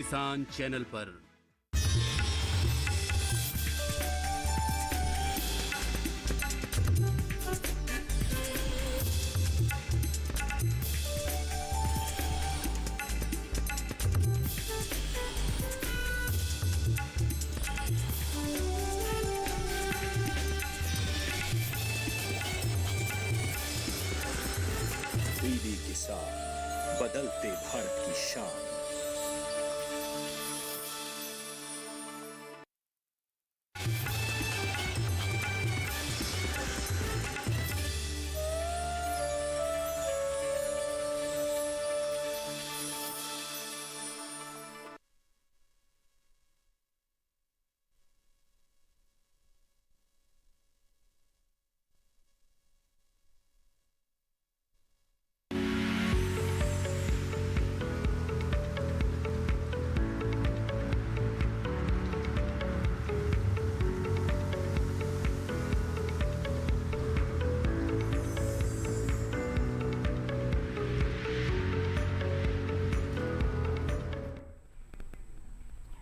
किसान चैनल पर। डीडी किसान, बदलते भारत की शान।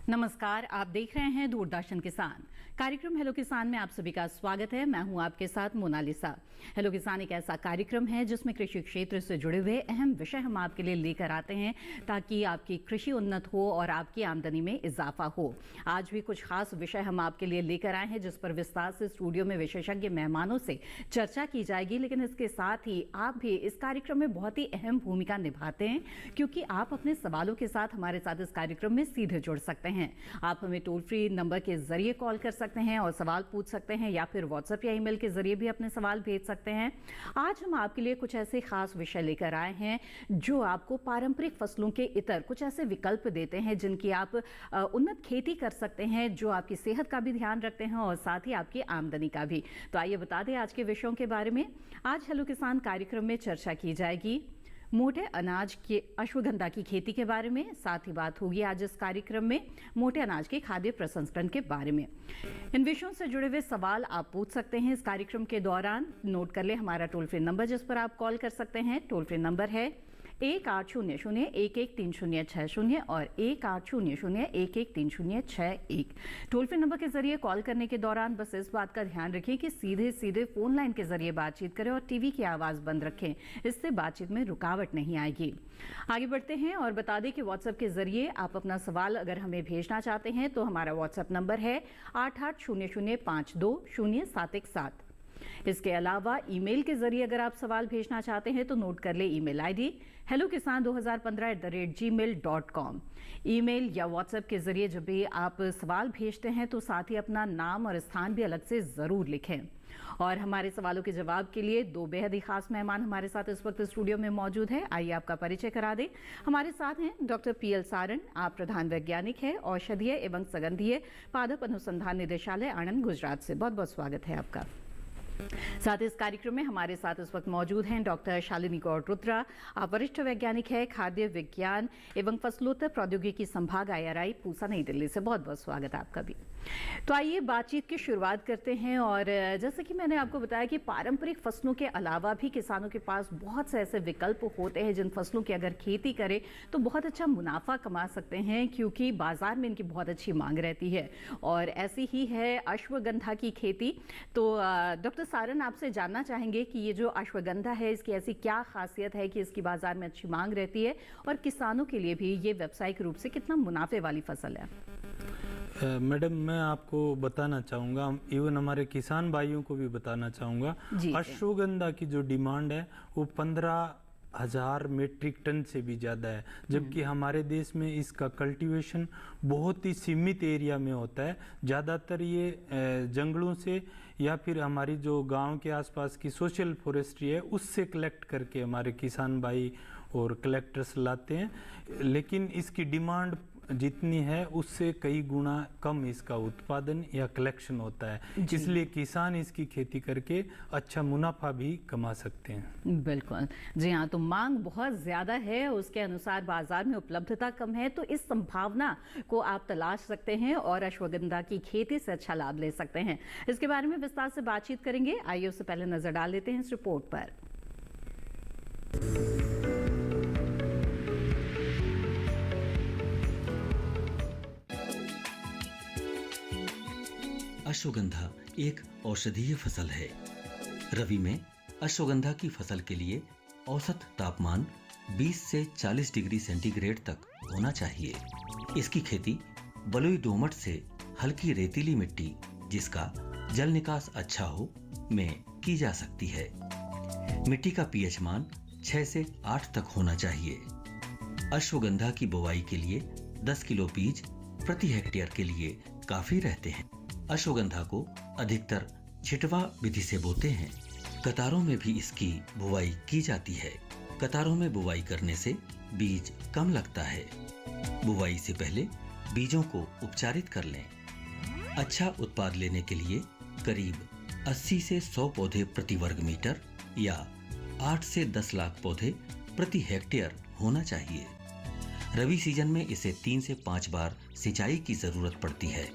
नमस्कार, आप देख रहे हैं दूरदर्शन किसान। कार्यक्रम हेलो किसान में आप सभी का स्वागत है। मैं हूं आपके साथ मोनालिसा। हेलो किसान एक ऐसा कार्यक्रम है जिसमें कृषि क्षेत्र से जुड़े हुए अहम विषय हम आपके लिए लेकर आते हैं ताकि आपकी कृषि उन्नत हो और आपकी आमदनी में इजाफा हो। आज भी कुछ खास विषय हम आपके लिए लेकर आए हैं जिस पर विस्तार से स्टूडियो में विशेषज्ञ मेहमानों से चर्चा की जाएगी। लेकिन इसके साथ ही आप भी इस कार्यक्रम में बहुत ही अहम भूमिका निभाते हैं क्योंकि आप अपने सवालों के साथ हमारे साथ इस कार्यक्रम में सीधे जुड़ सकते हैं। आप हमें टोल फ्री नंबर के जरिए कॉल कर सकते हैं और सवाल पूछ सकते हैं या फिर व्हाट्सएप या ईमेल के जरिए भी अपने सवाल भेज सकते हैं। आज हम आपके लिए कुछ ऐसे खास विषय लेकर आए हैं जो आपको पारंपरिक फसलों के इतर कुछ ऐसे विकल्प देते हैं जिनकी आप उन्नत खेती कर सकते हैं, जो आपकी सेहत का भी ध्यान रखते हैं और साथ ही आपकी आमदनी का भी। तो आइए बता दें आज के विषयों के बारे में। आज हेलो किसान कार्यक्रम में चर्चा की जाएगी मोटे अनाज के अश्वगंधा की खेती के बारे में। साथ ही बात होगी आज इस कार्यक्रम में मोटे अनाज के खाद्य प्रसंस्करण के बारे में। इन विषयों से जुड़े हुए सवाल आप पूछ सकते हैं इस कार्यक्रम के दौरान। नोट कर ले हमारा टोल फ्री नंबर जिस पर आप कॉल कर सकते हैं। टोल फ्री नंबर है 1800-113060 और 1800-113061। टोल फ्री नंबर के जरिए कॉल करने के दौरान बस इस बात का ध्यान रखें कि सीधे फोन लाइन के जरिए बातचीत करें और टीवी की आवाज बंद रखें। इससे बातचीत में रुकावट नहीं आएगी। आगे बढ़ते हैं और बता दें कि व्हाट्सएप के जरिए आप अपना सवाल अगर हमें भेजना चाहते हैं तो हमारा व्हाट्सएप नंबर है 8800520717। इसके अलावा ईमेल के जरिए अगर आप सवाल भेजना चाहते हैं तो नोट कर ले ईमेल आईडी hellokisan2015@gmail.com। ईमेल या व्हाट्सएप के जरिए जब भी आप सवाल भेजते हैं तो साथ ही अपना नाम और स्थान भी अलग से जरूर लिखें। और हमारे सवालों के जवाब के लिए दो बेहद ही खास मेहमान हमारे साथ इस वक्त स्टूडियो में मौजूद है। आइए आपका परिचय करा दें। हमारे साथ हैं डॉक्टर PL सारण, आप प्रधान वैज्ञानिक है औषधीय एवं सगंधीय पादप अनुसंधान निदेशालय आणंद गुजरात से। बहुत बहुत स्वागत है आपका। साथ इस कार्यक्रम में हमारे साथ इस वक्त मौजूद हैं डॉक्टर शालिनी गौड़ रुद्रा, आप वरिष्ठ वैज्ञानिक है खाद्य विज्ञान एवं फसलोत्तर प्रौद्योगिकी संभाग IRI पूसा नई दिल्ली से। बहुत बहुत स्वागत है आपका भी। तो आइए बातचीत की शुरुआत करते हैं। और जैसे कि मैंने आपको बताया कि पारंपरिक फसलों के अलावा भी किसानों के पास बहुत से ऐसे विकल्प होते हैं जिन फसलों की अगर खेती करें तो बहुत अच्छा मुनाफा कमा सकते हैं क्योंकि बाजार में इनकी बहुत अच्छी मांग रहती है। और ऐसी ही है अश्वगंधा की खेती। तो डॉक्टर सारण, आपसे जानना चाहेंगे कि ये जो अश्वगंधा है इसकी ऐसी क्या खासियत है कि इसकी बाजार में अच्छी मांग रहती है और किसानों के लिए भी ये व्यावसायिक रूप से कितना मुनाफे वाली फसल है? मैडम, मैं आपको बताना चाहूँगा, इवन हमारे किसान भाइयों को भी बताना चाहूँगा, अश्वगंधा की जो डिमांड है वो 15,000 मेट्रिक टन से भी ज़्यादा है, जबकि हमारे देश में इसका कल्टीवेशन बहुत ही सीमित एरिया में होता है। ज़्यादातर ये जंगलों से या फिर हमारी जो गांव के आसपास की सोशल फॉरेस्ट्री है उससे कलेक्ट करके हमारे किसान भाई और कलेक्टर्स लाते हैं। लेकिन इसकी डिमांड जितनी है उससे कई गुना कम इसका उत्पादन या कलेक्शन होता है, इसलिए किसान इसकी खेती करके अच्छा मुनाफा भी कमा सकते हैं। बिल्कुल जी हाँ। तो मांग बहुत ज़्यादा है, उसके अनुसार बाजार में उपलब्धता कम है, तो इस संभावना को आप तलाश सकते हैं और अश्वगंधा की खेती से अच्छा लाभ ले सकते हैं। इसके बारे में विस्तार से बातचीत करेंगे। आइए उससे पहले नजर डाल लेते हैं इस रिपोर्ट पर। अश्वगंधा एक औषधीय फसल है। रबी में अश्वगंधा की फसल के लिए औसत तापमान 20 से 40 डिग्री सेंटीग्रेड तक होना चाहिए। इसकी खेती बलुई दोमट से हल्की रेतीली मिट्टी जिसका जल निकास अच्छा हो में की जा सकती है। मिट्टी का पीएच मान 6 से 8 तक होना चाहिए। अश्वगंधा की बुवाई के लिए 10 किलो बीज प्रति हेक्टेयर के लिए काफी रहते हैं। अश्वगंधा को अधिकतर छिटवा विधि से बोते हैं। कतारों में भी इसकी बुवाई की जाती है। कतारों में बुवाई करने से बीज कम लगता है। बुवाई से पहले बीजों को उपचारित कर लें। अच्छा उत्पाद लेने के लिए करीब 80 से 100 पौधे प्रति वर्ग मीटर या 8 से 10 लाख पौधे प्रति हेक्टेयर होना चाहिए। रबी सीजन में इसे 3 से 5 बार सिंचाई की जरूरत पड़ती है।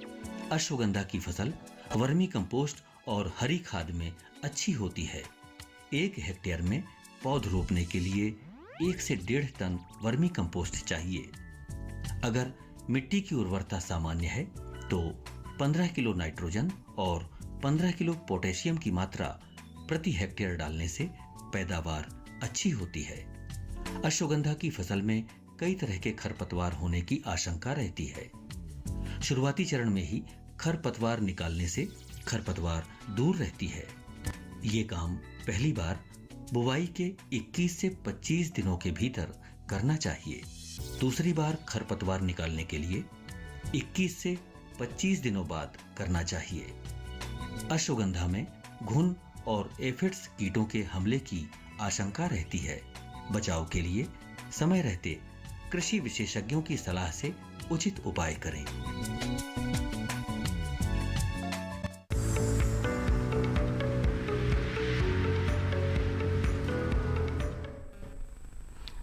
अश्वगंधा की फसल वर्मी कंपोस्ट और हरी खाद में अच्छी होती है। 1 हेक्टेयर में पौध रोपने के लिए 1 से 1.5 टन वर्मी कंपोस्ट चाहिए। अगर मिट्टी की उर्वरता सामान्य है तो 15 किलो नाइट्रोजन और 15 किलो पोटेशियम की मात्रा प्रति हेक्टेयर डालने से पैदावार अच्छी होती है। अश्वगंधा की फसल में कई तरह के खरपतवार होने की आशंका रहती है। शुरुआती चरण में ही खरपतवार निकालने से खरपतवार दूर रहती है। ये काम पहली बार बुवाई के 21 से 25 दिनों के भीतर करना चाहिए। दूसरी बार खरपतवार निकालने के लिए 21 से 25 दिनों बाद करना चाहिए। अश्वगंधा में घुन और एफिड्स कीटों के हमले की आशंका रहती है। बचाव के लिए समय रहते कृषि विशेषज्ञों की सलाह से उचित उपाय करें।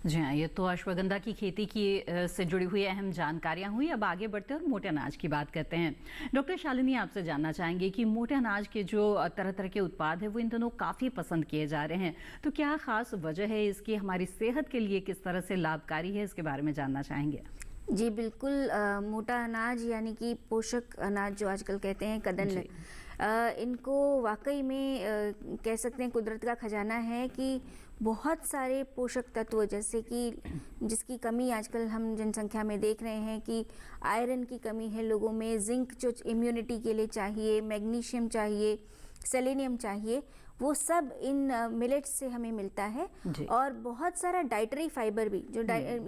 जी हाँ, ये तो अश्वगंधा की खेती की से जुड़ी हुई अहम जानकारियां हुई। अब आगे बढ़ते हैं और मोटे अनाज की बात करते हैं। डॉक्टर शालिनी, आपसे जानना चाहेंगे कि मोटे अनाज के जो तरह तरह के उत्पाद हैं वो इन दिनों काफ़ी पसंद किए जा रहे हैं, तो क्या खास वजह है इसकी? हमारी सेहत के लिए किस तरह से लाभकारी है, इसके बारे में जानना चाहेंगे। जी बिल्कुल, मोटा अनाज यानी कि पोषक अनाज जो आजकल कहते हैं कदन्न, इनको वाकई में कह सकते हैं कुदरत का खजाना है कि बहुत सारे पोषक तत्व, जैसे कि जिसकी कमी आजकल हम जनसंख्या में देख रहे हैं कि आयरन की कमी है लोगों में, जिंक जो इम्यूनिटी के लिए चाहिए, मैग्नीशियम चाहिए, सेलेनियम चाहिए, वो सब इन मिलेट्स से हमें मिलता है। और बहुत सारा डाइटरी फाइबर भी, जो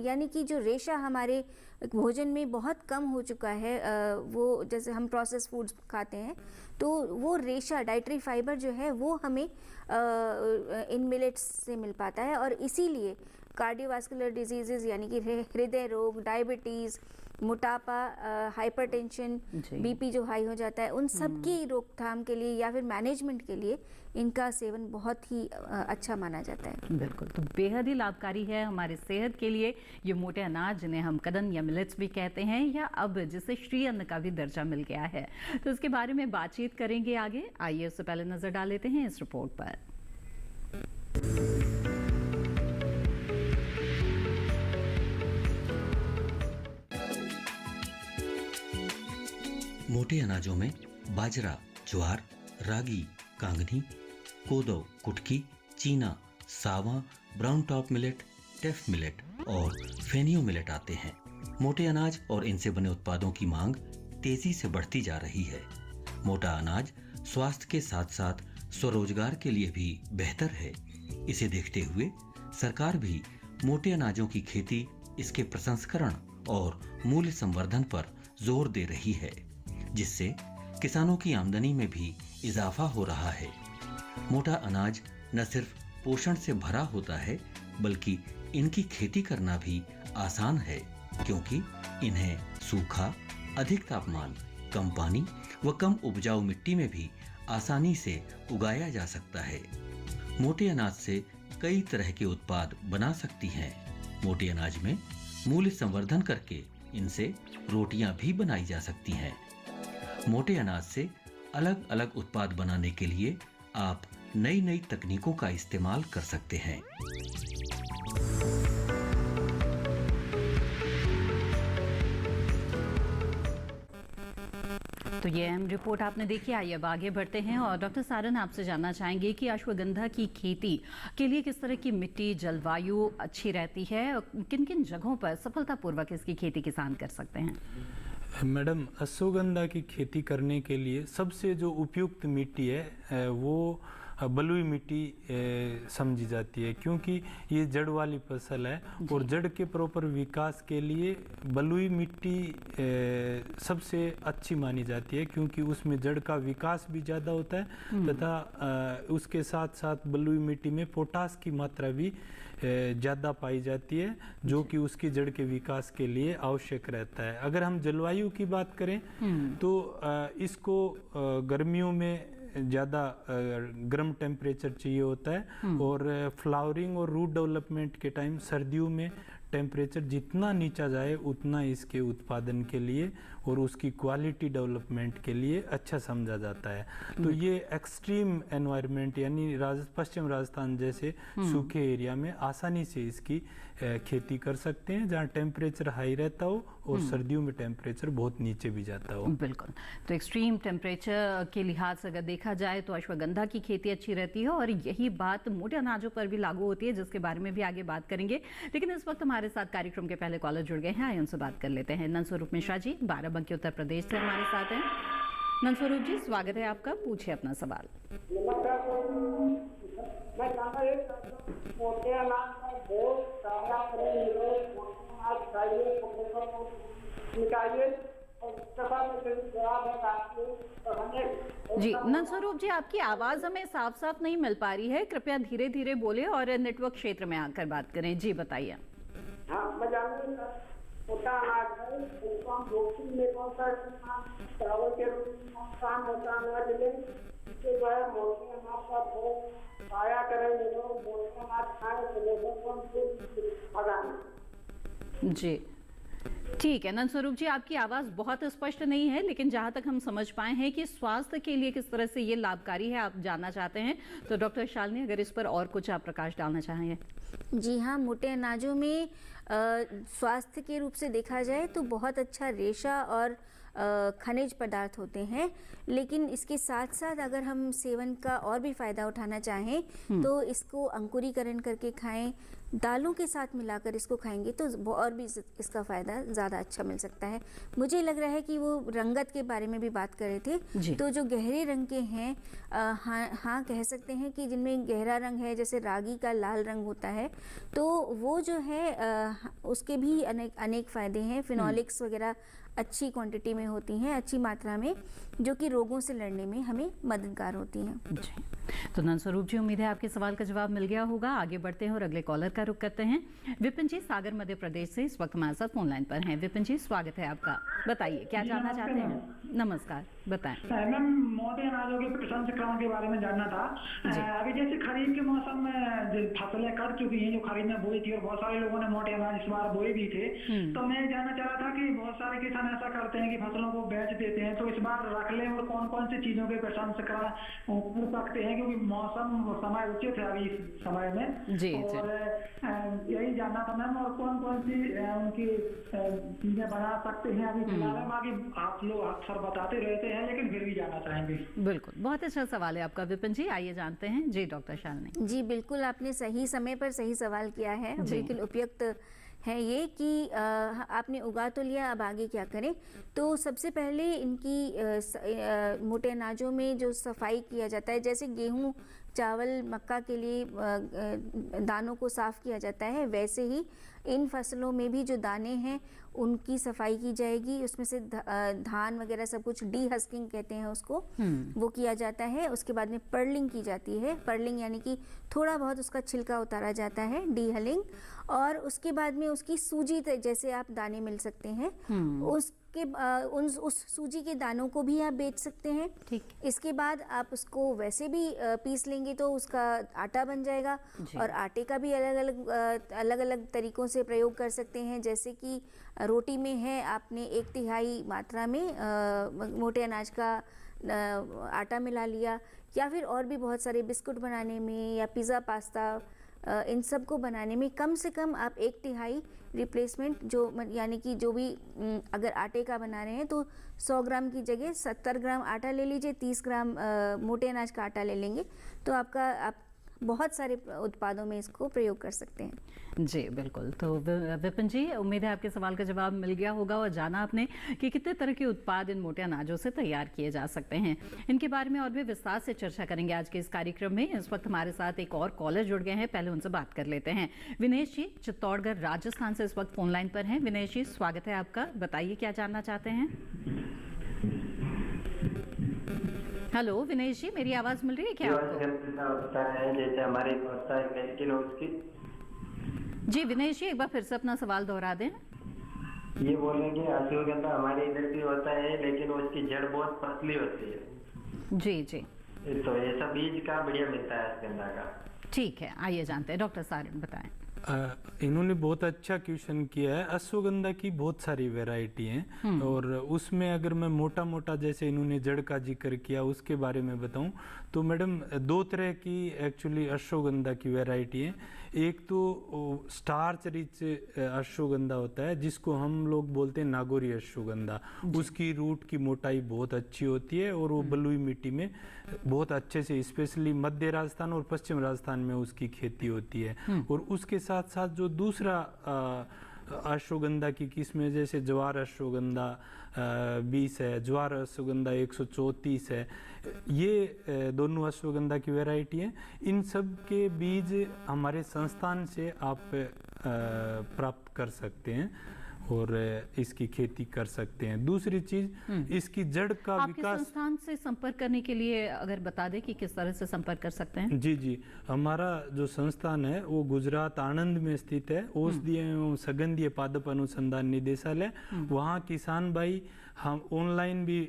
यानी कि जो रेशा हमारे भोजन में बहुत कम हो चुका है, वो जैसे हम प्रोसेस फूड्स खाते हैं तो वो रेशा डाइटरी फाइबर जो है वो हमें इन मिलेट्स से मिल पाता है। और इसीलिए कार्डियोवास्कुलर डिजीजेस यानी कि हृदय रोग, डायबिटीज़, मोटापा, हाइपरटेंशन, बीपी जो हाई हो जाता है, उन सब की रोकथाम के लिए या फिर मैनेजमेंट के लिए इनका सेवन बहुत ही अच्छा माना जाता है। बिल्कुल, तो बेहद ही लाभकारी है हमारी सेहत के लिए ये मोटे अनाज, जिन्हें हम कदन्न या मिलेट्स भी कहते हैं, या अब जिसे श्री अन्न का भी दर्जा मिल गया है। तो इसके बारे में बातचीत करेंगे आगे। आइए उससे पहले नजर डाल लेते हैं इस रिपोर्ट पर। मोटे अनाजों में बाजरा, ज्वार, रागी, कांगनी, कोदो, कुटकी, चीना, सावा, ब्राउन टॉप मिलेट, टेफ मिलेट और फेनियो मिलेट आते हैं। मोटे अनाज और इनसे बने उत्पादों की मांग तेजी से बढ़ती जा रही है। मोटा अनाज स्वास्थ्य के साथ साथ स्वरोजगार के लिए भी बेहतर है। इसे देखते हुए सरकार भी मोटे अनाजों की खेती, इसके प्रसंस्करण और मूल्य संवर्धन पर जोर दे रही है, जिससे किसानों की आमदनी में भी इजाफा हो रहा है। मोटा अनाज न सिर्फ पोषण से भरा होता है, बल्कि इनकी खेती करना भी आसान है, क्योंकि इन्हें सूखा, अधिक तापमान, कम पानी व कम उपजाऊ मिट्टी में भी आसानी से उगाया जा सकता है। मोटे अनाज से कई तरह के उत्पाद बना सकती हैं। मोटे अनाज में मूल्य संवर्धन करके इनसे रोटियां भी बनाई जा सकती हैं। मोटे अनाज से अलग अलग उत्पाद बनाने के लिए आप नई नई तकनीकों का इस्तेमाल कर सकते हैं। तो ये अहम रिपोर्ट आपने देखी। आइए अब आगे बढ़ते हैं और डॉक्टर सारन आपसे जानना चाहेंगे कि अश्वगंधा की खेती के लिए किस तरह की मिट्टी, जलवायु अच्छी रहती है और किन किन जगहों पर सफलतापूर्वक इसकी खेती किसान कर सकते हैं। मैडम, अश्वगंधा की खेती करने के लिए सबसे जो उपयुक्त मिट्टी है वो बलुई मिट्टी समझी जाती है, क्योंकि ये जड़ वाली फसल है और जड़ के प्रॉपर विकास के लिए बलुई मिट्टी सबसे अच्छी मानी जाती है, क्योंकि उसमें जड़ का विकास भी ज़्यादा होता है तथा उसके साथ साथ बलुई मिट्टी में पोटास की मात्रा भी ज़्यादा पाई जाती है, जो कि उसकी जड़ के विकास के लिए आवश्यक रहता है। अगर हम जलवायु की बात करें तो इसको गर्मियों में ज़्यादा गर्म टेम्परेचर चाहिए होता है और फ्लावरिंग और रूट डेवलपमेंट के टाइम सर्दियों में टेम्परेचर जितना नीचा जाए उतना इसके उत्पादन के लिए और उसकी क्वालिटी डेवलपमेंट के लिए अच्छा समझा जाता है। तो ये एक्सट्रीम एनवायरनमेंट यानी पश्चिम राजस्थान जैसे सूखे एरिया में आसानी से इसकी खेती कर सकते हैं, जहाँ टेम्परेचर हाई रहता हो और सर्दियों में टेम्परेचर बहुत नीचे भी जाता हो। बिल्कुल। तो एक्सट्रीम टेम्परेचर के लिहाज से अगर देखा जाए तो अश्वगंधा की खेती अच्छी रहती है और यही बात मोटे अनाजों पर भी लागू होती है, जिसके बारे में भी आगे बात करेंगे। लेकिन इस वक्त हमारे साथ कार्यक्रम के पहले कॉलर जुड़ गए हैं, आइए उनसे बात कर लेते हैं। नंदस्वरूप मिश्रा जी बाराबंकी उत्तर प्रदेश से हमारे साथ हैं। नंदस्वरूप जी, स्वागत है आपका, पूछिए अपना सवाल। जी नंदस्वरूप जी, आपकी आवाज हमें साफ साफ नहीं मिल पा रही है, कृपया धीरे धीरे बोले और नेटवर्क क्षेत्र में आकर बात करें। जी बताइए। हाँ, मैं छोटा अनाज है, उसको हम जोखिम में कौन सा चावल के रूप में नुकसान होता अनाज ले, इससे जो है मोटे अनाज का भोग खाया करें, लोग मोटे अनाज खाए तो लोगों को हम भगाएं। जी ठीक है नंदस्वरूप जी, आपकी आवाज़ बहुत स्पष्ट नहीं है, लेकिन जहाँ तक हम समझ पाए हैं कि स्वास्थ्य के लिए किस तरह से ये लाभकारी है आप जानना चाहते हैं, तो डॉक्टर शालिनी अगर इस पर और कुछ आप प्रकाश डालना चाहेंगे। जी हाँ, मोटे अनाजों में स्वास्थ्य के रूप से देखा जाए तो बहुत अच्छा रेशा और खनिज पदार्थ होते हैं, लेकिन इसके साथ साथ अगर हम सेवन का और भी फ़ायदा उठाना चाहें तो इसको अंकुरीकरण करके खाएं, दालों के साथ मिलाकर इसको खाएंगे तो और भी इसका फ़ायदा ज़्यादा अच्छा मिल सकता है। मुझे लग रहा है कि वो रंगत के बारे में भी बात कर रहे थे, तो जो गहरे रंग के हैं हाँ कह सकते हैं कि जिनमें गहरा रंग है, जैसे रागी का लाल रंग होता है, तो वो जो है उसके भी अनेक फ़ायदे हैं। फिनोलिक्स वगैरह अच्छी क्वांटिटी में होती हैं, अच्छी मात्रा में, जो कि रोगों से लड़ने में हमें मददगार होती हैं। जी तो नंदस्वरूप जी, उम्मीद है आपके सवाल का जवाब मिल गया होगा। आगे बढ़ते हैं और अगले कॉलर का रुख करते हैं। विपिन जी सागर मध्य प्रदेश से इस वक्त हमारे साथ फोन लाइन पर हैं। विपिन जी स्वागत है आपका, बताइए क्या जानना चाहते हैं। नमस्कार, बताएं। मैम, मोटे अनाजों के प्रसंस्करण के बारे में जानना था। अभी जैसे खरीफ के मौसम में फसलें कट चुकी हैं, जो खरीफ में बोई थी और बहुत सारे लोगों ने मोटे अनाज इस बार बोए भी थे, तो मैं जानना चाह रहा था कि बहुत सारे किसान ऐसा करते हैं कि फसलों को बेच देते हैं, तो इस बार रख लें और कौन कौन सी चीजों के प्रसंस्करण कर सकते हैं, क्योंकि मौसम समय उचित है अभी इस समय में। जी और यही जानना था मैम, और कौन कौन सी उनकी चीजें बना सकते हैं अभी फिलहाल में। बाकी आप लोग अक्सर बताते रहते हैं, लेकिन फिर भी जानना चाहेंगे। बिल्कुल, बहुत अच्छा सवाल है आपका विपिन जी, आइए जानते हैं। जी डॉक्टर शालिनी जी बिल्कुल, आपने सही समय पर सही सवाल किया है, बिल्कुल उपयुक्त है ये कि आपने उगा तो लिया, अब आगे क्या करें। तो सबसे पहले इनकी मोटे अनाजों में जो सफाई किया जाता है, जैसे गेहूँ, चावल, मक्का के लिए दानों को साफ़ किया जाता है, वैसे ही इन फसलों में भी जो दाने हैं उनकी सफाई की जाएगी। उसमें से धान वगैरह सब कुछ डीहस्किंग कहते हैं उसको, वो किया जाता है। उसके बाद में पर्लिंग की जाती है। पर्लिंग यानी कि थोड़ा बहुत उसका छिलका उतारा जाता है, डीहलिंग। और उसके बाद में उसकी सूजी, जैसे आप दाने मिल सकते हैं, उसके उस सूजी के दानों को भी आप बेच सकते हैं। ठीक। इसके बाद आप उसको वैसे भी पीस लेंगे तो उसका आटा बन जाएगा। और आटे का भी अलग अलग तरीकों से प्रयोग कर सकते हैं, जैसे कि रोटी में है, आपने 1/3 मात्रा में मोटे अनाज का आटा मिला लिया, या फिर और भी बहुत सारे बिस्कुट बनाने में या पिज़्ज़ा, पास्ता इन सब को बनाने में कम से कम आप 1/3 रिप्लेसमेंट जो यानी कि जो भी अगर आटे का बना रहे हैं तो 100 ग्राम की जगह 70 ग्राम आटा ले लीजिए, 30 ग्राम मोटे अनाज का आटा ले लेंगे तो आप बहुत सारे उत्पादों में इसको प्रयोग कर सकते हैं। जी बिल्कुल। तो विपिन जी, उम्मीद है आपके सवाल का जवाब मिल गया होगा और जाना आपने कि कितने तरह के उत्पाद इन मोटे अनाजों से तैयार किए जा सकते हैं। इनके बारे में और भी विस्तार से चर्चा करेंगे आज के इस कार्यक्रम में। इस वक्त हमारे साथ एक और कॉलर जुड़ गए हैं, पहले उनसे बात कर लेते हैं। विनेश जी चित्तौड़गढ़ राजस्थान से इस वक्त फोन लाइन पर हैं। विनेश जी स्वागत है आपका, बताइए क्या जानना चाहते हैं। हेलो विनेश जी, मेरी आवाज मिल रही है क्या आपको? जैसे हमारे होता है लेकिन उसकी जी विनेश जी एक बार फिर से अपना सवाल दोहरा दें। ये बोल रहे हैं कि अश्वगंधा हमारे इधर भी होता है लेकिन उसकी जड़ बहुत पतली होती है। जी जी, तो ऐसा बीज का बढ़िया मिलता है अश्वगंधा का। ठीक है, आइए जानते हैं। डॉक्टर सारन बताएं। इन्होंने बहुत अच्छा क्वेश्चन किया है। अश्वगंधा की बहुत सारी वैरायटी हैं और उसमें अगर मैं मोटा मोटा जैसे इन्होंने जड़ का जिक्र किया उसके बारे में बताऊं तो मैडम 2 तरह की एक्चुअली अश्वगंधा की वैरायटी है। एक तो स्टार्च रिच अश्वगंधा होता है जिसको हम लोग बोलते हैं नागौरी अश्वगंधा। उसकी रूट की मोटाई बहुत अच्छी होती है और वो बलुई मिट्टी में बहुत अच्छे से, स्पेशली मध्य राजस्थान और पश्चिम राजस्थान में उसकी खेती होती है। और उसके साथ साथ जो दूसरा अश्वगंधा की किस्में जैसे ज्वार अश्वगंधा 20 है, ज्वार अश्वगंधा 134 है, ये दोनों अश्वगंधा की वैरायटी हैं। इन सब के बीज हमारे संस्थान से आप प्राप्त कर सकते हैं और इसकी खेती कर सकते हैं। दूसरी चीज इसकी जड़ का आपके विकास। संस्थान से संपर्क करने के लिए अगर बता दें कि किस तरह से संपर्क कर सकते हैं। जी जी, हमारा जो संस्थान है वो गुजरात आणंद में स्थित है। औषधीय एवं सगंधीय पादप अनुसंधान निदेशालय। वहाँ किसान भाई हम ऑनलाइन भी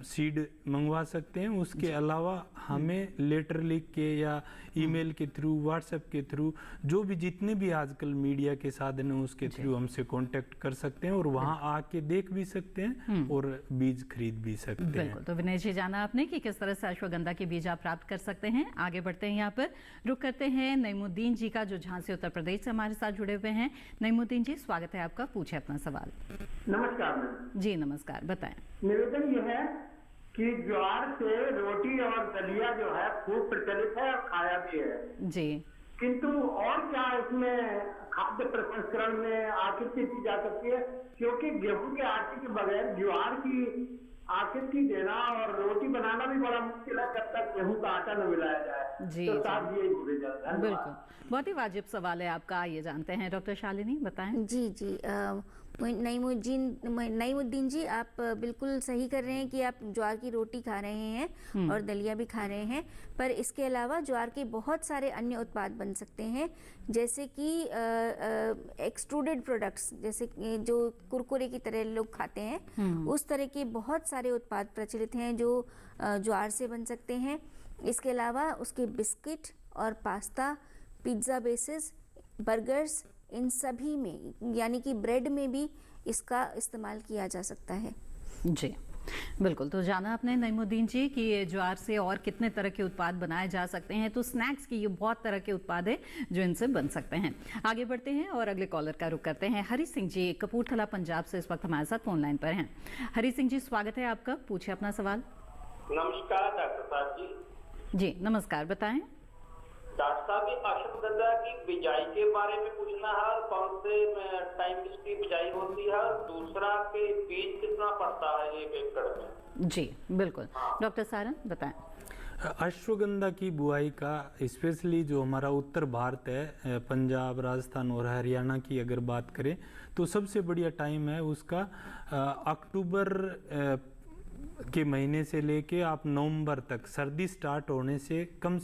सीड मंगवा सकते हैं। उसके अलावा हमें लेटर लिख के या ईमेल के थ्रू, व्हाट्सएप के थ्रू, जो भी जितने भी आजकल मीडिया के साधन हैं उसके थ्रू हमसे कांटेक्ट कर सकते हैं और वहां आके देख भी सकते हैं और बीज खरीद भी सकते हैं। बिल्कुल। तो विनेश जी जाना आपने कि किस तरह से अश्वगंधा के बीज आप प्राप्त कर सकते हैं। आगे बढ़ते हैं, यहाँ पर रुक करते हैं नईमुद्दीन जी का जो झांसी उत्तर प्रदेश से हमारे साथ जुड़े हुए हैं। नईमुद्दीन जी स्वागत है आपका, पूछे अपना सवाल। नमस्कार मैम। जी नमस्कार, बताएं। निवेदन यह है कि ज्वार से रोटी और दलिया जो है खूब प्रचलित है और खाया भी है जी, किंतु और क्या इसमें खाद्य प्रसंस्करण में आकृति की जा सकती है, क्योंकि गेहूं के आटे के बगैर ज्वार की आकृति देना और रोटी बनाना भी बड़ा मुश्किल है जब तक गेहूं का आटा न मिलाया जाए। जी, तो जी। साहब यही बोले जाता है। बिल्कुल, बहुत ही वाजिब सवाल है आपका, आइए जानते हैं। डॉक्टर शालिनी बताएं। जी जी, नईमुद्दीन जी आप बिल्कुल सही कर रहे हैं कि आप ज्वार की रोटी खा रहे हैं और दलिया भी खा रहे हैं, पर इसके अलावा ज्वार के बहुत सारे अन्य उत्पाद बन सकते हैं, जैसे कि एक्सट्रूडेड प्रोडक्ट्स, जैसे कि जो कुरकुरे की तरह लोग खाते हैं, उस तरह के बहुत सारे उत्पाद प्रचलित हैं जो ज्वार से बन सकते हैं। इसके अलावा उसके बिस्किट और पास्ता, पिज्ज़ा बेसिस, बर्गर्स, इन सभी में यानी कि ब्रेड में भी इसका इस्तेमाल किया जा सकता है। जी बिल्कुल। तो जाना आपने नईमुद्दीन जी कि ये ज्वार से और कितने तरह के उत्पाद बनाए जा सकते हैं। तो स्नैक्स की ये बहुत तरह के उत्पाद है जो इनसे बन सकते हैं। आगे बढ़ते हैं और अगले कॉलर का रुख करते हैं। हरी सिंह जी कपूरथला पंजाब से इस वक्त हमारे साथ फोन लाइन पर हैं। हरी सिंह जी स्वागत है आपका, पूछे अपना सवाल। नमस्कार डॉक्टर साहब जी। जी नमस्कार, बताएं। डॉक्टर साहब ये अश्वगंधा की बिजाई के बारे में पूछना है और कौन से टाइम इसकी बिजाई होती है और दूसरा के बीज कितना पड़ता है 1 एकड़ में। जी बिल्कुल, डॉक्टर सारन बताएं। अश्वगंधा की बुआई का स्पेशली जो हमारा उत्तर भारत है, पंजाब, राजस्थान और हरियाणा की अगर बात करें तो सबसे बढ़िया टाइम है उसका अक्टूबर के महीने से लेके आप नवंबर तक। सर्दी स्टार्ट होने से कम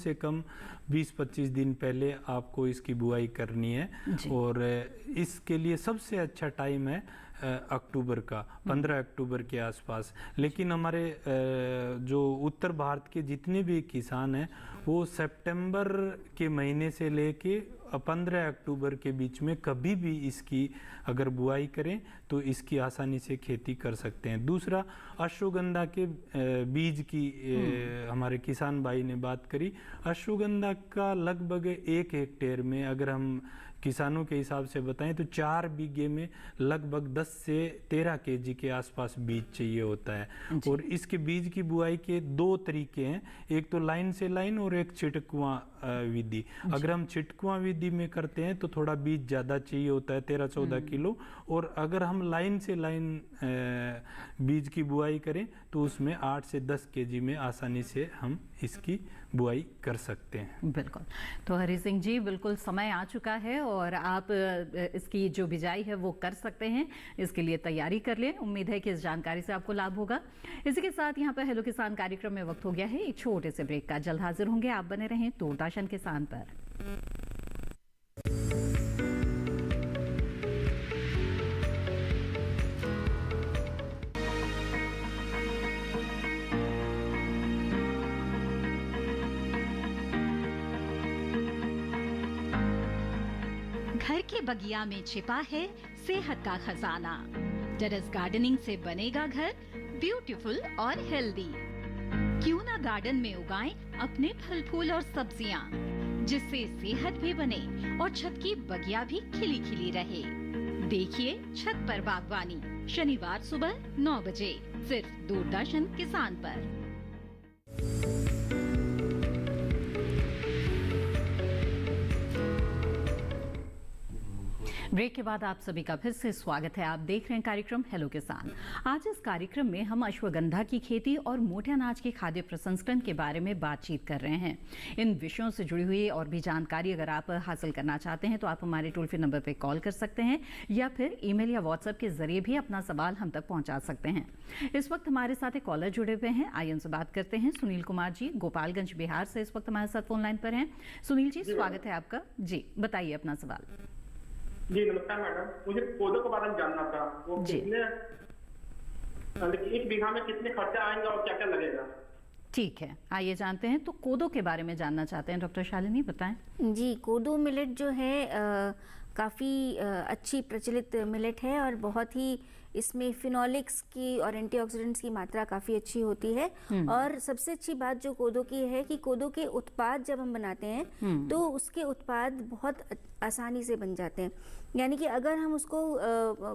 20-25 दिन पहले आपको इसकी बुआई करनी है और इसके लिए सबसे अच्छा टाइम है अक्टूबर का, 15 अक्टूबर के आसपास। लेकिन हमारे जो उत्तर भारत के जितने भी किसान हैं वो सितंबर के महीने से लेके 15 अक्टूबर के बीच में कभी भी इसकी अगर बुआई करें तो इसकी आसानी से खेती कर सकते हैं। दूसरा, अश्वगंधा के बीज की हमारे किसान भाई ने बात करी। अश्वगंधा का लगभग 1 हेक्टेयर में अगर हम किसानों के हिसाब से बताएं तो 4 बीघे में लगभग 10 से 13 केजी के आसपास बीज चाहिए होता है। और इसके बीज की बुआई के 2 तरीके हैं, एक तो लाइन से लाइन और एक छिटकुआं विधि। अगर हम छिटकुआं विधि में करते हैं तो थोड़ा बीज ज़्यादा चाहिए होता है, 13-14 किलो। और अगर हम लाइन से लाइन बीज की बुआई करें तो उसमें 8 से 10 केजी में आसानी से हम इसकी बुआई कर सकते हैं। बिल्कुल। तो हरि सिंह जी, बिल्कुल समय आ चुका है और आप इसकी जो बिजाई है वो कर सकते हैं, इसके लिए तैयारी कर लें। उम्मीद है कि इस जानकारी से आपको लाभ होगा। इसी के साथ यहाँ पर हेलो किसान कार्यक्रम में वक्त हो गया है एक छोटे से ब्रेक का। जल्द हाजिर होंगे, आप बने रहें दूरदर्शन किसान पर। घर के बगिया में छिपा है सेहत का खजाना। टेरेस गार्डनिंग से बनेगा घर ब्यूटीफुल और हेल्दी। क्यों ना गार्डन में उगाएं अपने फल फूल और सब्जियां, जिससे सेहत भी बने और छत की बगिया भी खिली खिली रहे। देखिए छत पर बागवानी, शनिवार सुबह 9 बजे सिर्फ दूरदर्शन किसान पर। ब्रेक के बाद आप सभी का फिर से स्वागत है। आप देख रहे हैं कार्यक्रम हेलो किसान। आज इस कार्यक्रम में हम अश्वगंधा की खेती और मोटे अनाज के खाद्य प्रसंस्करण के बारे में बातचीत कर रहे हैं। इन विषयों से जुड़ी हुई और भी जानकारी अगर आप हासिल करना चाहते हैं तो आप हमारे टोल फ्री नंबर पर कॉल कर सकते हैं या फिर ईमेल या व्हाट्सएप के जरिए भी अपना सवाल हम तक पहुंचा सकते हैं। इस वक्त हमारे साथ एक कॉलर जुड़े हुए हैं, आइए उनसे बात करते हैं। सुनील कुमार जी गोपालगंज बिहार से इस वक्त हमारे साथ फोन लाइन पर हैं। सुनील जी, स्वागत है आपका। जी बताइए अपना सवाल। जी नमस्कार मैडम, मुझे कोदो के बारे में जानना था। वो कितने, एक बीघा में कितने खर्चा आएंगे और क्या क्या लगेगा? ठीक है, आइए जानते हैं। तो कोदो के बारे में जानना चाहते हैं डॉक्टर शालिनी, बताएं। जी, कोदो मिलेट जो है काफ़ी अच्छी प्रचलित मिलेट है और बहुत ही इसमें फिनोलिक्स की और एंटीऑक्सीडेंट्स की मात्रा काफ़ी अच्छी होती है। और सबसे अच्छी बात जो कोदो की है कि कोदो के उत्पाद जब हम बनाते हैं तो उसके उत्पाद बहुत आसानी से बन जाते हैं। यानी कि अगर हम उसको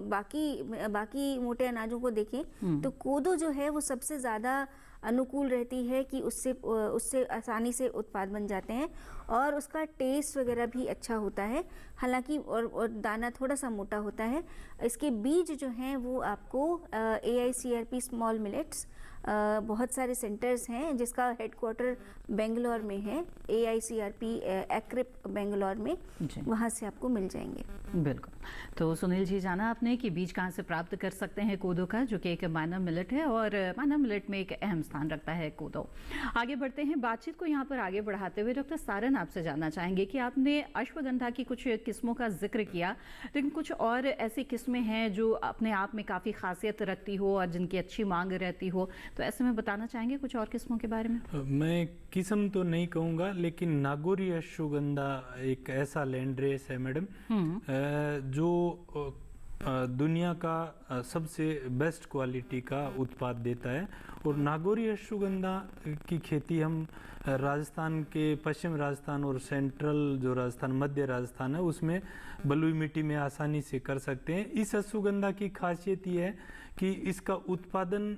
बाकी मोटे अनाजों को देखें तो कोदो जो है वो सबसे ज़्यादा अनुकूल रहती है कि उससे आसानी से उत्पाद बन जाते हैं और उसका टेस्ट वगैरह भी अच्छा होता है। हालांकि और दाना थोड़ा सा मोटा होता है। इसके बीज जो हैं वो आपको AICRP स्मॉल मिलेट्स बहुत सारे सेंटर्स हैं जिसका हेडक्वार्टर बेंगलोर में है, AICRP एक्रिप बेंगलोर में, वहाँ से आपको मिल जाएंगे। बिल्कुल। तो सुनील जी, जाना आपने कि बीज कहाँ से प्राप्त कर सकते हैं कोदो का, जो कि एक माइनर मिलेट है और माइनर मिलेट में एक अहम स्थान रखता है कोदो। आगे बढ़ते हैं बातचीत को यहाँ पर आगे बढ़ाते हुए। डॉक्टर सारन, आपसे जानना चाहेंगे कि आपने अश्वगंधा की कुछ किस्मों का जिक्र किया, लेकिन कुछ और ऐसी किस्में हैं जो अपने आप में काफ़ी खासियत रखती हो और जिनकी अच्छी मांग रहती हो, तो ऐसे में बताना चाहेंगे कुछ और किस्मों के बारे में? मैं किस्म तो नहीं कहूँगा, लेकिन नागौरी अश्वगंधा एक ऐसा लैंड रेस है मैडम जो दुनिया का सबसे बेस्ट क्वालिटी का उत्पाद देता है। और नागौरी अश्वगंधा की खेती हम राजस्थान के पश्चिम राजस्थान और सेंट्रल जो राजस्थान, मध्य राजस्थान है, उसमें बलुई मिट्टी में आसानी से कर सकते हैं। इस अश्वगंधा की खासियत ये है कि इसका उत्पादन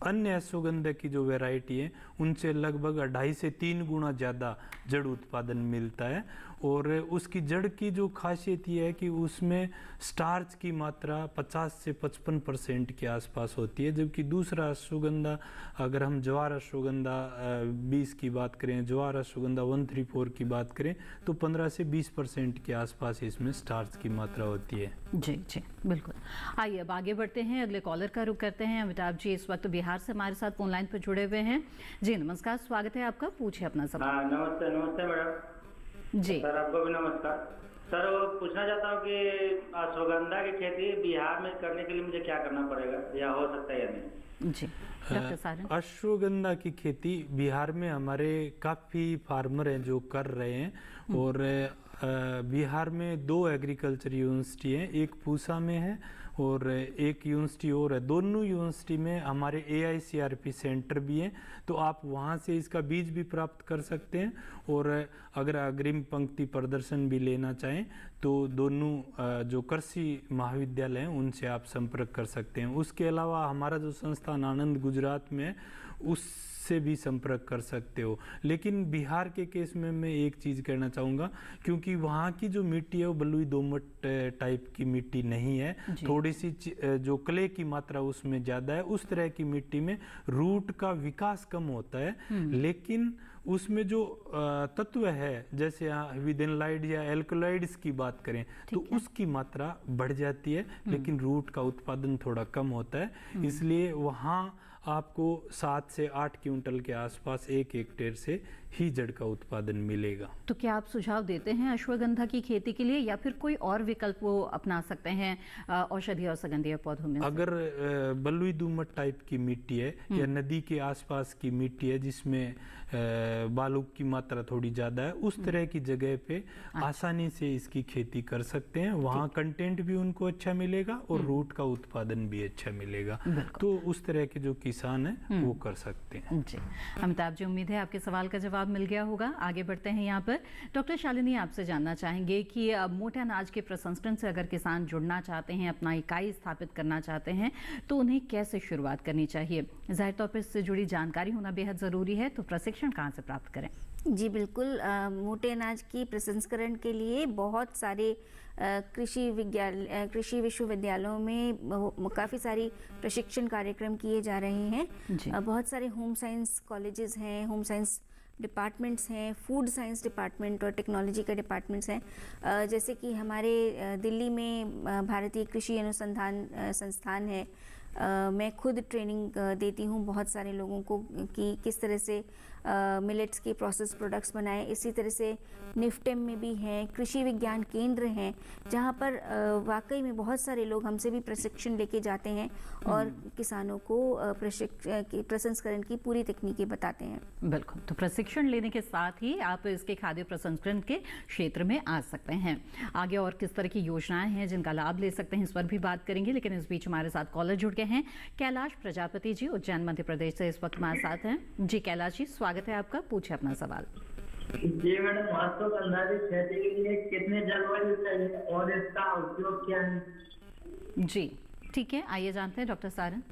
अन्य अश्वगंधा की जो वैरायटी है उनसे लगभग 2.5 से 3 गुना ज़्यादा जड़ उत्पादन मिलता है। और उसकी जड़ की जो खासियत ये है कि उसमें स्टार्च की मात्रा 50 से 55% के आसपास होती है, जबकि दूसरा अश्वगंधा, अगर हम ज्वार अश्वगंधा 20 की बात करें, ज्वार अश्वगंधा 134 की बात करें, तो 15 से 20% के आसपास इसमें स्टार्च की मात्रा होती है। जी जी बिल्कुल। आइए अब आगे बढ़ते हैं, अगले कॉलर का रुख करते हैं। अमिताभ जी इस वक्त बिहार से हमारे साथ फोन लाइन पर जुड़े हुए हैं। जी नमस्कार, स्वागत है आपका, पूछिए अपना सवाल। नमस्ते मैडम जी सर, आपको भी नमस्कार सर। वो पूछना चाहता हूँ कि अश्वगंधा की खेती बिहार में करने के लिए मुझे क्या करना पड़ेगा या हो सकता है या नहीं? जी, डॉक्टर सारन। अश्वगंधा की खेती बिहार में हमारे काफ़ी फार्मर हैं जो कर रहे हैं, और बिहार में 2 एग्रीकल्चर यूनिवर्सिटी हैं, एक पूसा में है और एक यूनिवर्सिटी और है। दोनों यूनिवर्सिटी में हमारे AICRP सेंटर भी हैं, तो आप वहाँ से इसका बीज भी प्राप्त कर सकते हैं, और अगर अग्रिम पंक्ति प्रदर्शन भी लेना चाहें तो दोनों जो कृषि महाविद्यालय हैं उनसे आप संपर्क कर सकते हैं। उसके अलावा हमारा जो संस्थान आनंद गुजरात में है उससे भी संपर्क कर सकते हो। लेकिन बिहार के केस में मैं एक चीज़ कहना चाहूँगा, क्योंकि वहाँ की जो मिट्टी है वो बलुई दोमट टाइप की मिट्टी नहीं है, थोड़ी सी जो क्ले की मात्रा उसमें ज़्यादा है। उस तरह की मिट्टी में रूट का विकास कम होता है, लेकिन उसमें जो तत्व है जैसे विदेनलाइड या एल्कलॉइड्स की बात करें तो उसकी मात्रा बढ़ जाती है, लेकिन रूट का उत्पादन थोड़ा कम होता है। इसलिए वहाँ आपको 7 से 8 क्विंटल के आसपास 1 हेक्टेयर से ही जड़ का उत्पादन मिलेगा। तो क्या आप सुझाव देते हैं अश्वगंधा की खेती के लिए, या फिर कोई और विकल्प वो अपना सकते हैं औषधीय और सुगंधीय पौधों में? अगर बलुई दोमट टाइप की मिट्टी है या नदी के आसपास की मिट्टी है जिसमें बालू की मात्रा थोड़ी ज़्यादा है, उस तरह की जगह पे आसानी से इसकी खेती कर सकते हैं। वहाँ कंटेंट भी उनको अच्छा मिलेगा और रूट का उत्पादन भी अच्छा मिलेगा, तो उस तरह के जो किसान हैं वो कर सकते हैं। जी अमिताभ जी, उम्मीद है आपके सवाल का जवाब मिल गया होगा। आगे बढ़ते हैं यहाँ पर। डॉक्टर शालिनी, आपसे जानना चाहेंगे कि मोटे अनाज के प्रसंस्करण से अगर किसान जुड़ना चाहते हैं, अपना इकाई स्थापित करना चाहते हैं, तो उन्हें कैसे शुरुआत करनी चाहिए? जाहिर तौर पर इससे जुड़ी जानकारी होना बेहद ज़रूरी है, तो प्रशिक्षण कहाँ से प्राप्त करें? जी बिल्कुल, मोटे अनाज की प्रसंस्करण के लिए बहुत सारे कृषि विश्वविद्यालयों में काफ़ी सारी प्रशिक्षण कार्यक्रम किए जा रहे हैं। बहुत सारे होम साइंस कॉलेजेस हैं, होम साइंस डिपार्टमेंट्स हैं, फूड साइंस डिपार्टमेंट और टेक्नोलॉजी के डिपार्टमेंट्स हैं। जैसे कि हमारे दिल्ली में भारतीय कृषि अनुसंधान संस्थान है। मैं खुद ट्रेनिंग देती हूँ बहुत सारे लोगों को कि किस तरह से मिलेट्स के प्रोसेस प्रोडक्ट्स बनाएं। इसी तरह से निफ्टेम में भी हैं, कृषि विज्ञान केंद्र हैं, जहाँ पर वाकई में बहुत सारे लोग हमसे भी प्रशिक्षण लेके जाते हैं और किसानों को प्रसंस्करण की पूरी तकनीकें बताते हैं। बिल्कुल, तो प्रशिक्षण लेने के साथ ही आप इसके खाद्य प्रसंस्करण के क्षेत्र में आ सकते हैं। आगे और किस तरह की योजनाएं हैं जिनका लाभ ले सकते हैं, इस पर भी बात करेंगे, लेकिन इस बीच हमारे साथ कॉलर जुड़ गए हैं। कैलाश प्रजापति जी उज्जैन मध्य प्रदेश से इस वक्त हमारे साथ हैं। जी कैलाश जी, स्वागत है आपका, पूछे अपना सवाल। जी मैडम, अश्वगंधा की खेती के लिए कितने जलवायु चाहिए और इसका उपयोग क्या है? जी ठीक है, आइए जानते हैं डॉक्टर सारन।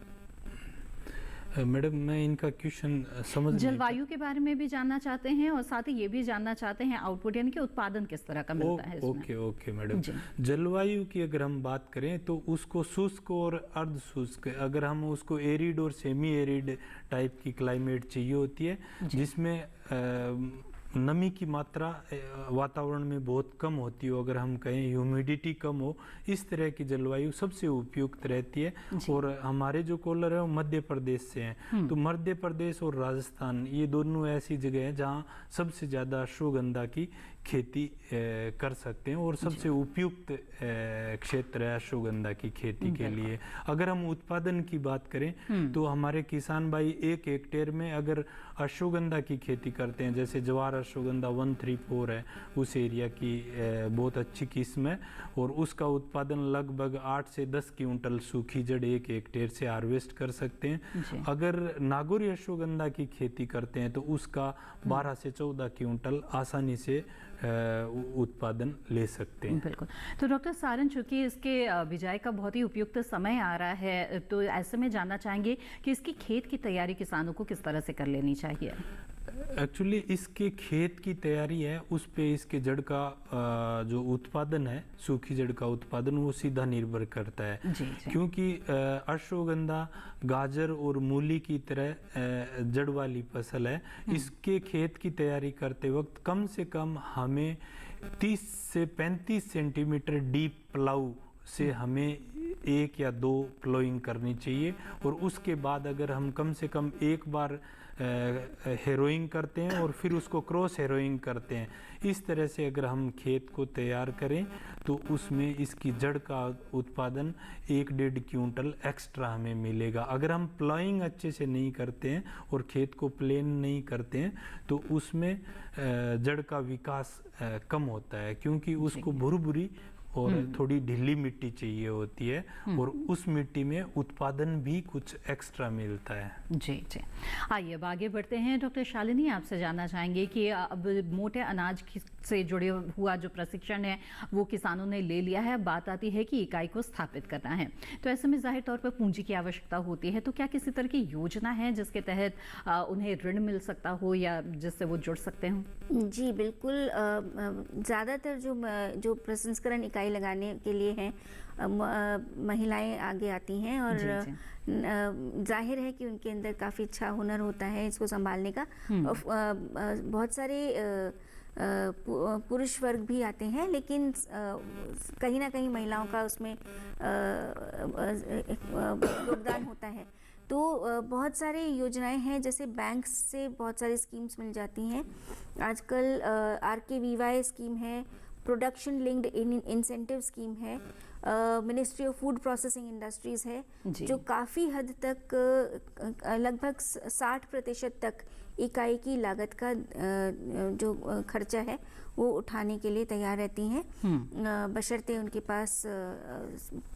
मैडम, मैं इनका क्वेश्चन समझ जलवायु के बारे में भी जानना चाहते हैं और साथ ही ये भी जानना चाहते हैं आउटपुट यानी कि उत्पादन किस तरह का मिलता है इसमें। ओके मैडम, जलवायु की अगर हम बात करें तो उसको शुष्क और अर्ध शुष्क, अगर हम उसको एरिड और सेमी एरिड टाइप की क्लाइमेट चाहिए होती है, जिसमें नमी की मात्रा वातावरण में बहुत कम होती हो, अगर हम कहें ह्यूमिडिटी कम हो, इस तरह की जलवायु सबसे उपयुक्त रहती है। और हमारे जो कॉलर है वो मध्य प्रदेश से हैं, तो मध्य प्रदेश और राजस्थान ये दोनों ऐसी जगह हैं जहाँ सबसे ज़्यादा अश्वगंधा की खेती कर सकते हैं और सबसे उपयुक्त क्षेत्र है अश्वगंधा की खेती के लिए। अगर हम उत्पादन की बात करें तो हमारे किसान भाई 1 हेक्टेयर में अगर अश्वगंधा की खेती करते हैं, जैसे जवार अश्वगंधा 134 है, उस एरिया की बहुत अच्छी किस्म है और उसका उत्पादन लगभग 8 से 10 क्विंटल सूखी जड़ 1 हेक्टेयर से हार्वेस्ट कर सकते हैं। अगर नागौरी अश्वगंधा की खेती करते हैं तो उसका 12 से 14 क्विंटल आसानी से उत्पादन ले सकते हैं। बिल्कुल, तो डॉक्टर सारन, चूंकि इसके बिजाई का बहुत ही उपयुक्त समय आ रहा है, तो ऐसे में जानना चाहेंगे कि इसकी खेत की तैयारी किसानों को किस तरह से कर लेनी चाहिए? एक्चुअली इसके खेत की तैयारी है, उस पे इसके जड़ का जो उत्पादन है, सूखी जड़ का उत्पादन, वो सीधा निर्भर करता है। क्योंकि अश्वगंधा गाजर और मूली की तरह जड़ वाली फसल है। इसके खेत की तैयारी करते वक्त कम से कम हमें 30 से 35 सेंटीमीटर डीप प्लाऊ से हमें 1 या 2 प्लोइंग करनी चाहिए। और उसके बाद अगर हम कम से कम एक बार हेरोइंग करते हैं और फिर उसको क्रॉस हेरोइंग करते हैं, इस तरह से अगर हम खेत को तैयार करें तो उसमें इसकी जड़ का उत्पादन 1-1.5 क्विंटल एक्स्ट्रा हमें मिलेगा। अगर हम प्लाइंग अच्छे से नहीं करते हैं और खेत को प्लेन नहीं करते हैं तो उसमें जड़ का विकास कम होता है, क्योंकि उसको भुरभुरी और थोड़ी ढीली मिट्टी चाहिए होती है और उस मिट्टी में उत्पादन भी कुछ एक्स्ट्रा मिलता है। जी जी, आइए अब आगे बढ़ते हैं। डॉक्टर शालिनी, आपसे जानना चाहेंगे कि अब मोटे अनाज से जुड़े हुआ जो प्रशिक्षण है वो किसानों ने ले लिया है, बात आती है कि इकाई को स्थापित करना है, तो ऐसे में जाहिर तौर पर पूंजी की आवश्यकता होती है, तो क्या किसी तरह की योजना है जिसके तहत उन्हें ऋण मिल सकता हो या जिससे वो जुड़ सकते हों? जी बिल्कुल, ज़्यादातर जो प्रसंस्करण इकाई लगाने के लिए हैं महिलाएं आगे आती हैं और जाहिर है कि उनके अंदर काफ़ी अच्छा हुनर होता है इसको संभालने का। बहुत सारे पुरुष वर्ग भी आते हैं, लेकिन कहीं ना कहीं महिलाओं का उसमें योगदान होता है। तो बहुत सारी योजनाएं हैं, जैसे बैंक से बहुत सारी स्कीम्स मिल जाती हैं आजकल। RKVY स्कीम है, प्रोडक्शन लिंक्ड इंसेंटिव स्कीम है, ministry of food processing industries है, जो काफ़ी हद तक लगभग 60% तक इकाई की लागत का जो खर्चा है वो उठाने के लिए तैयार रहती हैं, बशर्ते उनके पास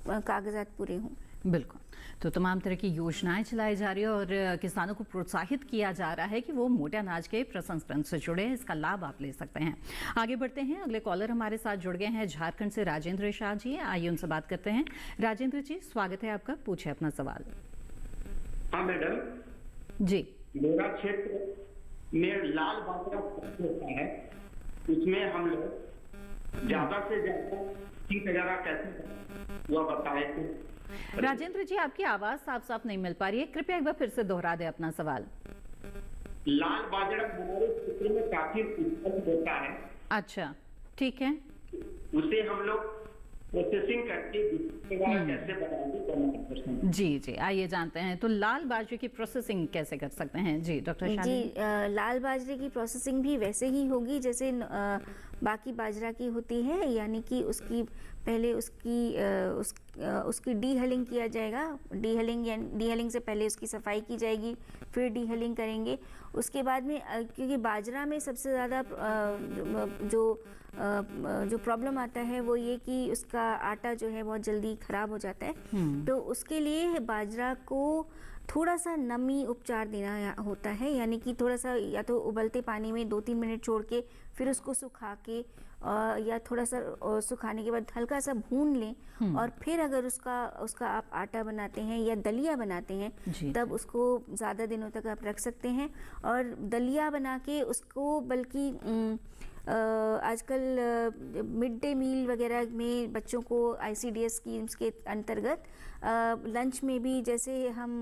कागजात पूरे हों। बिल्कुल, तो तमाम तरह की योजनाएं चलाई जा रही है और किसानों को प्रोत्साहित किया जा रहा है कि वो मोटे अनाज के प्रसंस्करण से जुड़े, इसका लाभ आप ले सकते हैं। आगे बढ़ते हैं, अगले कॉलर हमारे साथ जुड़ गए हैं झारखंड से राजेंद्र शाह जी, आइए उनसे बात करते हैं। राजेंद्र जी, स्वागत है आपका, पूछे अपना सवाल। हाँ मैडम जी, मेरा क्षेत्र में लाल बाजरा होता है, उसमें हम लोग ज्यादा से ज्यादा 30,000 कैसे वह बताए थे। राजेंद्र जी, आपकी आवाज साफ साफ नहीं मिल पा रही है, कृपया एक बार फिर से दोहरा दें अपना सवाल। लाल बाजरा हमारे क्षेत्र में काफी उत्पन्न होता है। अच्छा, ठीक है। उसे हम लोग प्रोसेसिंग करके कैसे बनाएंगे? जी जी, आइए जानते हैं, तो लाल बाजरे की प्रोसेसिंग कैसे कर सकते हैं? जी डॉक्टर शालिनी। जी, लाल बाजरे की प्रोसेसिंग भी वैसे ही होगी जैसे बाकी बाजरा की होती है, यानी कि उसकी पहले उसकी डीहलिंग किया जाएगा। डीहलिंग से पहले उसकी सफाई की जाएगी, फिर डीहलिंग करेंगे। उसके बाद में क्योंकि बाजरा में सबसे ज़्यादा जो प्रॉब्लम आता है वो ये कि उसका आटा जो है बहुत जल्दी ख़राब हो जाता है, तो उसके लिए बाजरा को थोड़ा सा नमी उपचार देना होता है, यानी कि थोड़ा सा या तो उबलते पानी में 2-3 मिनट छोड़ के फिर उसको सुखा के या थोड़ा सा सुखाने के बाद हल्का सा भून लें और फिर अगर उसका आप आटा बनाते हैं या दलिया बनाते हैं तब उसको ज़्यादा दिनों तक आप रख सकते हैं। और दलिया बना के उसको बल्कि आजकल मिड डे मील वगैरह में बच्चों को ICDS स्कीम्स के अंतर्गत लंच में भी जैसे हम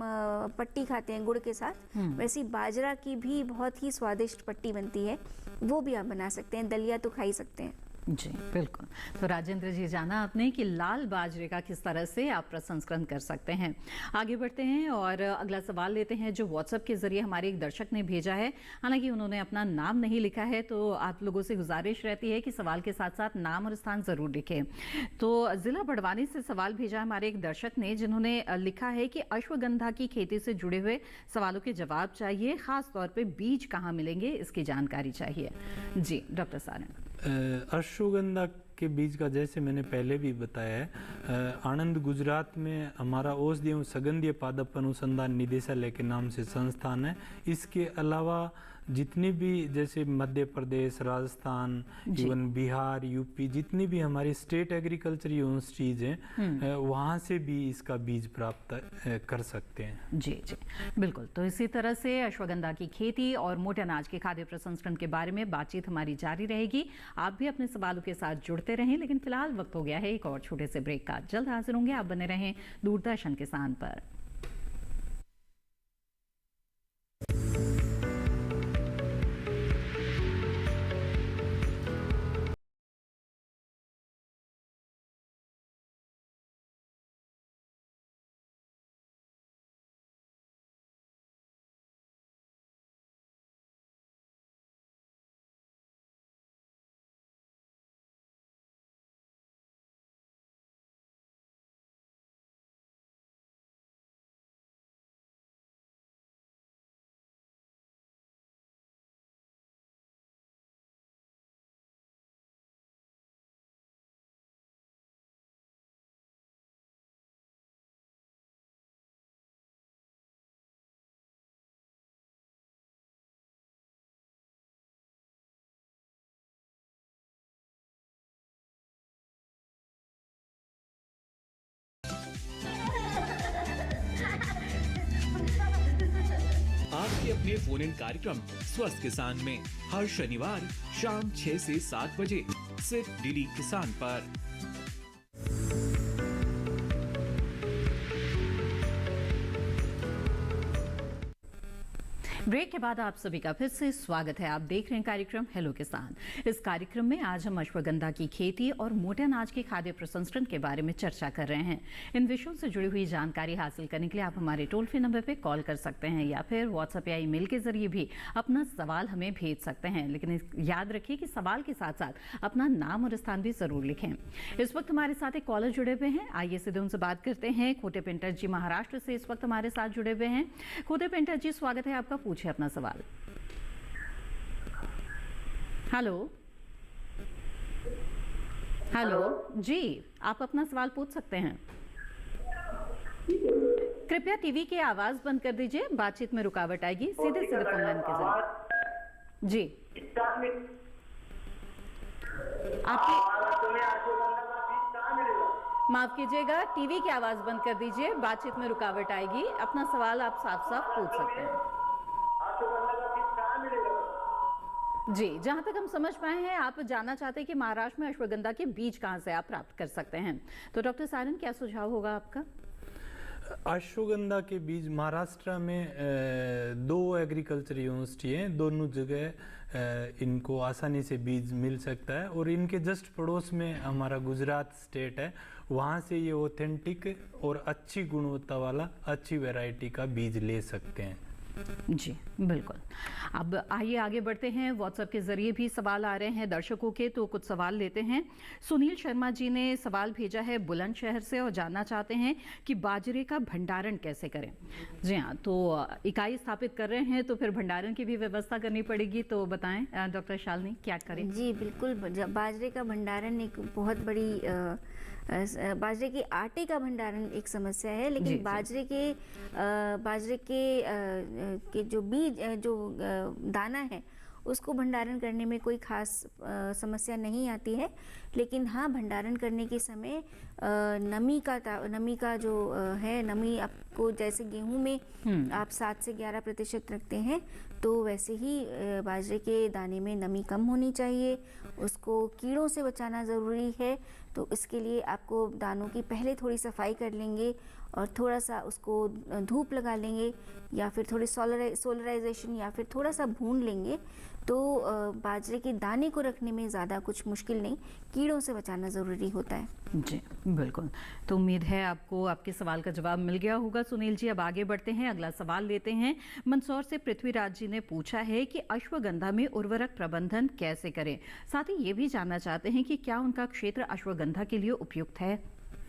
पट्टी खाते हैं गुड़ के साथ, वैसी बाजरा की भी बहुत ही स्वादिष्ट पट्टी बनती है, वो भी आप बना सकते हैं। दलिया तो खा ही सकते हैं। जी बिल्कुल, तो राजेंद्र जी, जाना आपने कि लाल बाजरे का किस तरह से आप प्रसंस्करण कर सकते हैं। आगे बढ़ते हैं और अगला सवाल लेते हैं जो व्हाट्सएप के जरिए हमारे एक दर्शक ने भेजा है। हालांकि उन्होंने अपना नाम नहीं लिखा है, तो आप लोगों से गुजारिश रहती है कि सवाल के साथ साथ नाम और स्थान जरूर लिखें। तो जिला बड़वानी से सवाल भेजा हमारे एक दर्शक ने, जिन्होंने लिखा है कि अश्वगंधा की खेती से जुड़े हुए सवालों के जवाब चाहिए, खास तौर पर बीज कहाँ मिलेंगे इसकी जानकारी चाहिए। जी डॉक्टर सारंग। अश्वगंधा के बीज का जैसे मैंने पहले भी बताया है, आनंद गुजरात में हमारा औषधि एवं सगंधीय पादप अनुसंधान निदेशालय के नाम से संस्थान है। इसके अलावा जितनी भी जैसे मध्य प्रदेश, राजस्थान, इवन बिहार, यूपी, जितनी भी हमारी स्टेट एग्रीकल्चर यूनिवर्सिटीज हैं वहाँ से भी इसका बीज प्राप्त कर सकते हैं। जी जी बिल्कुल, तो इसी तरह से अश्वगंधा की खेती और मोटे अनाज के खाद्य प्रसंस्करण के बारे में बातचीत हमारी जारी रहेगी। आप भी अपने सवालों के साथ जुड़ते रहें, लेकिन फिलहाल वक्त हो गया है एक और छोटे से ब्रेक का। जल्द हाजिर होंगे, आप बने रहें दूरदर्शन किसान पर। आपके अपने फोन इन कार्यक्रम स्वस्थ किसान में हर शनिवार शाम 6 से 7 बजे सिर्फ डीडी किसान पर। ब्रेक के बाद आप सभी का फिर से स्वागत है। आप देख रहे हैं कार्यक्रम हेलो किसान। इस कार्यक्रम में आज हम अश्वगंधा की खेती और मोटे अनाज के खाद्य प्रसंस्करण के बारे में चर्चा कर रहे हैं। इन विषयों से जुड़ी हुई जानकारी हासिल करने के लिए आप हमारे टोल फ्री नंबर पर कॉल कर सकते हैं या फिर व्हाट्सएप या ईमेल के जरिए भी अपना सवाल हमें भेज सकते हैं। लेकिन याद रखिए कि सवाल के साथ साथ अपना नाम और स्थान भी जरूर लिखें। इस वक्त हमारे साथ एक कॉलर जुड़े हुए हैं, आइए सीधे उनसे बात करते हैं। खोटे पेंटर जी महाराष्ट्र से इस वक्त हमारे साथ जुड़े हुए हैं। खोटे पेंटर जी, स्वागत है आपका, पूछे अपना सवाल। हेलो हेलो जी, आप अपना सवाल पूछ सकते हैं। कृपया टीवी की आवाज बंद कर दीजिए, बातचीत में रुकावट आएगी। सीधे सीधे फोन लाइन के जरिए जी माफ कीजिएगा, टीवी की आवाज बंद कर दीजिए, बातचीत में रुकावट आएगी। अपना सवाल आप साफ साफ पूछ सकते हैं। जी, जहां तक हम समझ पाए हैं आप जानना चाहते हैं कि महाराष्ट्र में अश्वगंधा के बीज कहां से आप प्राप्त कर सकते हैं। तो डॉक्टर सारन, क्या सुझाव होगा आपका? अश्वगंधा के बीज महाराष्ट्र में 2 एग्रीकल्चर यूनिवर्सिटी हैं, दोनों जगह इनको आसानी से बीज मिल सकता है। और इनके जस्ट पड़ोस में हमारा गुजरात स्टेट है, वहाँ से ये ऑथेंटिक और अच्छी गुणवत्ता वाला अच्छी वैरायटी का बीज ले सकते हैं। जी बिल्कुल। अब आइए आगे बढ़ते हैं। व्हाट्सएप के जरिए भी सवाल आ रहे हैं दर्शकों के, तो कुछ सवाल लेते हैं। सुनील शर्मा जी ने सवाल भेजा है बुलंदशहर से और जानना चाहते हैं कि बाजरे का भंडारण कैसे करें। जी हाँ, तो इकाई स्थापित कर रहे हैं तो फिर भंडारण की भी व्यवस्था करनी पड़ेगी, तो बताएं डॉक्टर शालिनी क्या करें? जी बिल्कुल, बाजरे का भंडारण एक बहुत बड़ी बाजरे के आटे का भंडारण एक समस्या है, लेकिन बाजरे के जो बीज जो दाना है उसको भंडारण करने में कोई खास समस्या नहीं आती है। लेकिन हाँ, भंडारण करने के समय नमी का जो है, नमी आपको जैसे गेहूं में आप 7 से 11% रखते हैं, तो वैसे ही बाजरे के दाने में नमी कम होनी चाहिए। उसको कीड़ों से बचाना ज़रूरी है, तो इसके लिए आपको दानों की पहले थोड़ी सफाई कर लेंगे और थोड़ा सा उसको धूप लगा लेंगे या फिर थोड़ी सोलराइजेशन या फिर थोड़ा सा भून लेंगे, तो बाजरे के दाने को रखने में ज़्यादा कुछ मुश्किल नहीं, कीड़ों से बचाना ज़रूरी होता है। जी बिल्कुल, तो उम्मीद है आपको आपके सवाल का जवाब मिल गया होगा सुनील जी। अब आगे बढ़ते हैं, अगला सवाल लेते हैं। मंदसौर से पृथ्वीराज जी ने पूछा है कि अश्वगंधा में उर्वरक प्रबंधन कैसे करें। साथ ही ये भी जानना चाहते हैं कि क्या उनका क्षेत्र अश्वगंधा के लिए उपयुक्त है।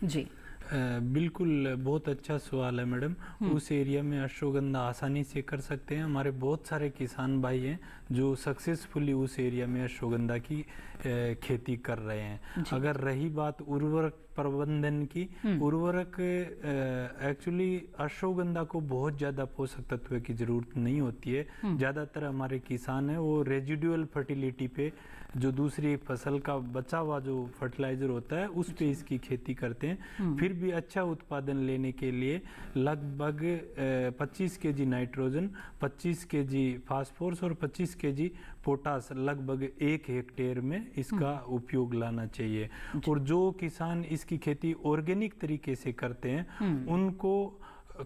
जी बिल्कुल, बहुत अच्छा सवाल है मैडम। उस एरिया में अश्वगंधा आसानी से कर सकते हैं। हमारे बहुत सारे किसान भाई हैं जो सक्सेसफुली उस एरिया में अश्वगंधा की खेती कर रहे हैं। अगर रही बात उर्वरक प्रबंधन की, उर्वरक एक्चुअली अश्वगंधा को बहुत ज़्यादा पोषक तत्व की जरूरत नहीं होती है। ज़्यादातर हमारे किसान हैं वो रेजिडुअल फर्टिलिटी पे, जो दूसरी फसल का बचा हुआ जो फर्टिलाइजर होता है उस पे इसकी खेती करते हैं। फिर भी अच्छा उत्पादन लेने के लिए लगभग 25 केजी नाइट्रोजन, 25 केजी फास्फोरस और 25 केजी पोटास लगभग 1 हेक्टेयर में इसका उपयोग लाना चाहिए। और जो किसान इसकी खेती ऑर्गेनिक तरीके से करते हैं उनको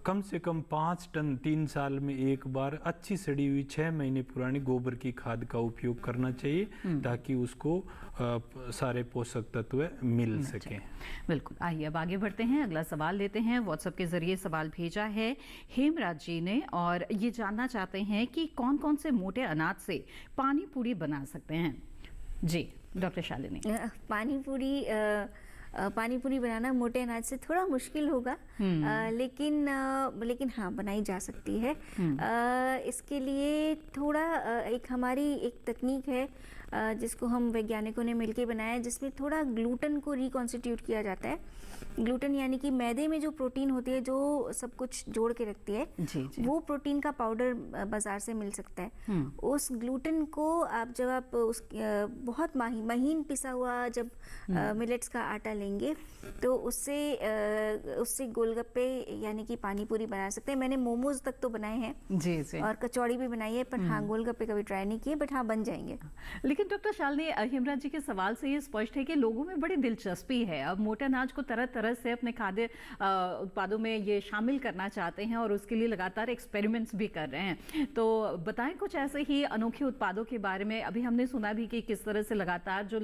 कम से कम 5 टन 3 साल में एक बार अच्छी सड़ी हुई 6 महीने पुरानी गोबर की खाद का उपयोग करना चाहिए, ताकि उसको सारे पोषक तत्व मिल सकें। बिल्कुल, आइए अब आगे बढ़ते हैं, अगला सवाल लेते हैं। व्हाट्सएप के जरिए सवाल भेजा है हेमराज जी ने और ये जानना चाहते हैं कि कौन कौन से मोटे अनाज से पानी पूरी बना सकते हैं। जी डॉक्टर शालिनी। पानी पूरी बनाना मोटे अनाज से थोड़ा मुश्किल होगा, लेकिन हाँ बनाई जा सकती है। इसके लिए थोड़ा हमारी एक तकनीक है जिसको हम वैज्ञानिकों ने मिलकर बनाया है, जिसमें थोड़ा ग्लूटन को रिकॉन्स्टिट्यूट किया जाता है। ग्लूटन यानी कि मैदे में जो प्रोटीन होती है, जो सब कुछ जोड़ के रखती है, वो प्रोटीन का पाउडर बाजार से मिल सकता है। उस ग्लूटन को आप जब आप उस बहुत महीन पिसा हुआ जब मिलेट्स का आटा लेंगे तो उससे गोलगप्पे यानी कि पानी पूरी बना सकते हैं। मैंने मोमोज तक तो बनाए हैं जी और कचौड़ी भी बनाई है, पर हाँ गोलगप्पे कभी ट्राई नहीं किए, बट हाँ बन जाएंगे। लेकिन डॉक्टर शालिनी, हेमराज जी के सवाल से ये स्पष्ट है कि लोगों में बड़ी दिलचस्पी है, अब मोटे अनाज को तरह तरह से अपने खाद्य उत्पादों में ये शामिल करना चाहते हैं और उसके लिए लगातार एक्सपेरिमेंट्स भी कर रहे हैं। तो बताएं कुछ ऐसे ही अनोखे उत्पादों के बारे में। अभी हमने सुना भी कि किस तरह से लगातार जो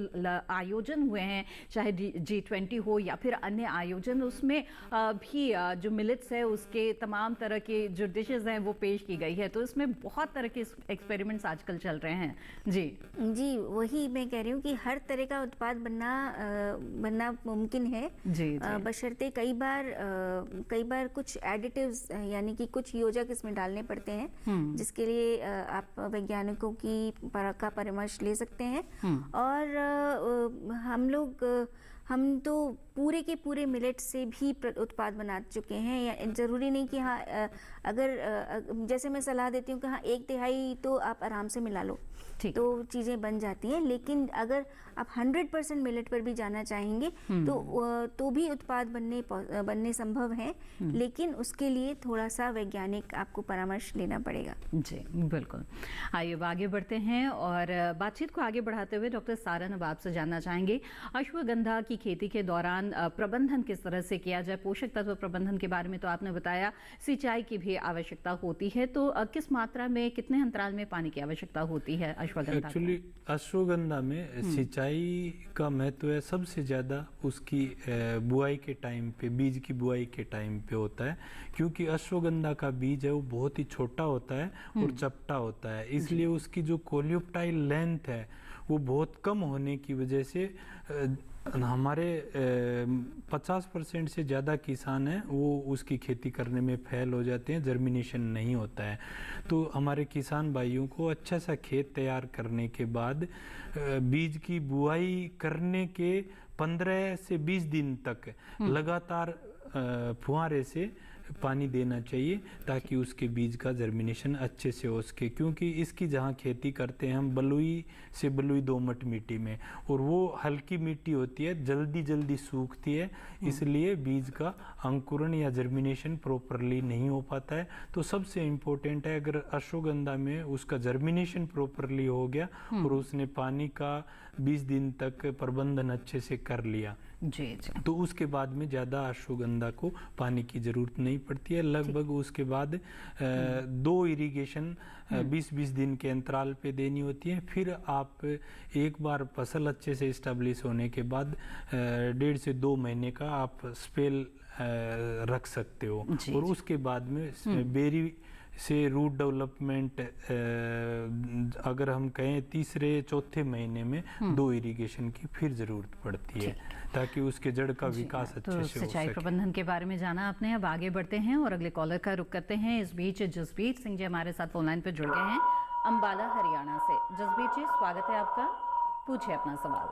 आयोजन हुए हैं, चाहे G20 हो या फिर अन्य आयोजन, उसमें भी जो मिलेट्स है उसके तमाम तरह के जो डिशेज हैं वो पेश की गई है। तो इसमें बहुत तरह के एक्सपेरिमेंट्स आजकल चल रहे हैं। जी वही मैं कह रही हूँ कि हर तरह का उत्पाद बनना मुमकिन है जी। बशर्ते कई बार कुछ एडिटिव्स यानी कि कुछ योजक इसमें डालने पड़ते हैं, जिसके लिए आप वैज्ञानिकों की परामर्श ले सकते हैं। और हम तो पूरे के पूरे मिलेट से भी उत्पाद बना चुके हैं। या ज़रूरी नहीं कि हाँ अगर जैसे मैं सलाह देती हूँ कि हाँ 1/3 तो आप आराम से मिला लो तो चीज़ें बन जाती हैं। लेकिन अगर आप 100% मिलेट पर भी जाना चाहेंगे तो भी उत्पाद बनने संभव है, लेकिन उसके लिए थोड़ा सा वैज्ञानिक आपको परामर्श लेना पड़ेगा। जी बिल्कुल। आइए अब आगे बढ़ते हैं और बातचीत को आगे बढ़ाते हुए डॉक्टर सारन, अब आपसे जानना चाहेंगे अश्वगंधा की खेती के दौरान प्रबंधन किस तरह से किया जाए। पोषक तत्व प्रबंधन के बारे में तो आपने बताया, सिंचाई की भी आवश्यकता होती है, तो किस मात्रा में, कितने अंतराल में पानी की आवश्यकता होती है अश्वगंधा? एक्चुअली अश्वगंधा में सिंचाई का महत्व है सबसे ज़्यादा उसकी बुआई के टाइम पे, बीज की बुआई के टाइम पे होता है, क्योंकि अश्वगंधा का बीज है वो बहुत ही छोटा होता है और चपटा होता है, इसलिए उसकी जो कोलियोप्टाइल लेंथ है वो बहुत कम होने की वजह से हमारे 50% से ज़्यादा किसान हैं वो उसकी खेती करने में फेल हो जाते हैं, जर्मिनेशन नहीं होता है। तो हमारे किसान भाइयों को अच्छा सा खेत तैयार करने के बाद बीज की बुआई करने के 15 से 20 दिन तक लगातार फुहारे से पानी देना चाहिए ताकि उसके बीज का जर्मिनेशन अच्छे से हो सके, क्योंकि इसकी जहाँ खेती करते हैं हम बलुई से बलुई दोमट मिट्टी में, और वो हल्की मिट्टी होती है, जल्दी सूखती है, इसलिए बीज का अंकुरण या जर्मिनेशन प्रॉपरली नहीं हो पाता है। तो सबसे इम्पोर्टेंट है अगर अश्वगंधा में उसका जर्मिनेशन प्रॉपरली हो गया और उसने पानी का 20 दिन तक प्रबंधन अच्छे से कर लिया जी, तो उसके बाद में ज़्यादा अश्वगंधा को पानी की ज़रूरत नहीं पड़ती है। लगभग उसके बाद 2 इरिगेशन 20-20 दिन के अंतराल पे देनी होती है। फिर आप एक बार फसल अच्छे से इस्टेब्लिश होने के बाद 1.5 से 2 महीने का आप स्पेल रख सकते हो, और उसके बाद में बेरी से रूट डेवलपमेंट अगर हम कहें 3-4 महीने में 2 इरिगेशन की फिर ज़रूरत पड़ती है ताकि उसके जड़ का विकास अच्छे से हो सके। सिंचाई प्रबंधन के बारे में जाना आपने, अब आगे बढ़ते हैं और अगले कॉलर का रुख करते हैं। इस बीच जसबीर सिंह जी हमारे साथ ऑनलाइन पर जुड़ गए हैं अंबाला हरियाणा से। जसबीर जी स्वागत है आपका, पूछिए अपना सवाल।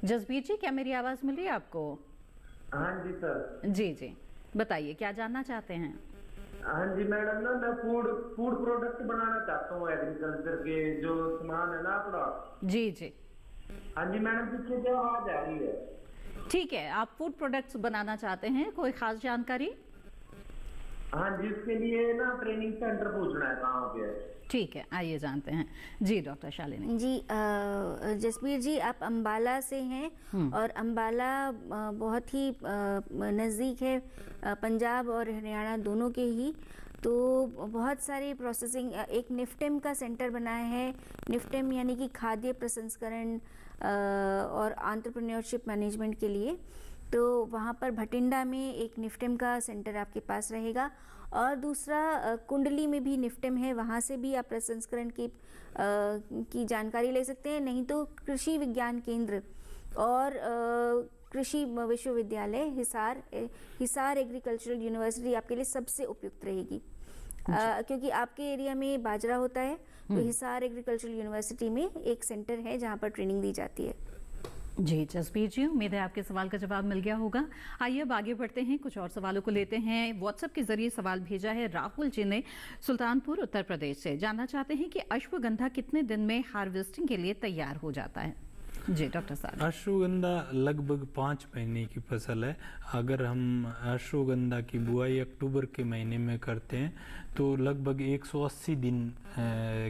जसबीर जी क्या मेरी आवाज़ मिल रही है आपको? हाँ जी सर। जी बताइए क्या जानना चाहते हैं? हाँ जी मैडम, ना मैं फूड प्रोडक्ट बनाना चाहता हूँ, एग्रीकल्चर के जो सामान है ना अपना। जी हाँ जी मैडम, पीछे क्या आवाज आ रही है? ठीक है, आप फूड प्रोडक्ट्स बनाना चाहते हैं, कोई खास जानकारी? हाँ जी, इसके लिए ना ट्रेनिंग सेंटर पूछना है कहाँ पे है। ठीक है, आइए जानते हैं। जी डॉक्टर शालिनी जी। जसबीर जी आप अंबाला से हैं और अंबाला बहुत ही नज़दीक है पंजाब और हरियाणा दोनों के ही, तो बहुत सारी प्रोसेसिंग, एक निफ्टेम का सेंटर बनाया है। निफ्टेम यानी कि खाद्य प्रसंस्करण और एंटरप्रेन्योरशिप मैनेजमेंट के लिए, तो वहाँ पर भटिंडा में एक निफ्टेम का सेंटर आपके पास रहेगा। और दूसरा कुंडली में भी निफ्टेम है, वहाँ से भी आप प्रसंस्करण की जानकारी ले सकते हैं। नहीं तो कृषि विज्ञान केंद्र और कृषि विश्वविद्यालय हिसार एग्रीकल्चरल यूनिवर्सिटी आपके लिए सबसे उपयुक्त रहेगी। क्योंकि आपके एरिया में बाजरा होता है, तो हिसार एग्रीकल्चरल यूनिवर्सिटी में एक सेंटर है जहाँ पर ट्रेनिंग दी जाती है। जी जसबीर जी, उम्मीद है आपके सवाल का जवाब मिल गया होगा। आइए अब आगे बढ़ते हैं, कुछ और सवालों को लेते हैं। व्हाट्सएप के जरिए सवाल भेजा है राहुल जी ने सुल्तानपुर उत्तर प्रदेश से। जानना चाहते हैं कि अश्वगंधा कितने दिन में हार्वेस्टिंग के लिए तैयार हो जाता है? जी डॉक्टर साहब। अश्वगंधा लगभग 5 महीने की फसल है। अगर हम अश्वगंधा की बुआई अक्टूबर के महीने में करते हैं तो लगभग 180 दिन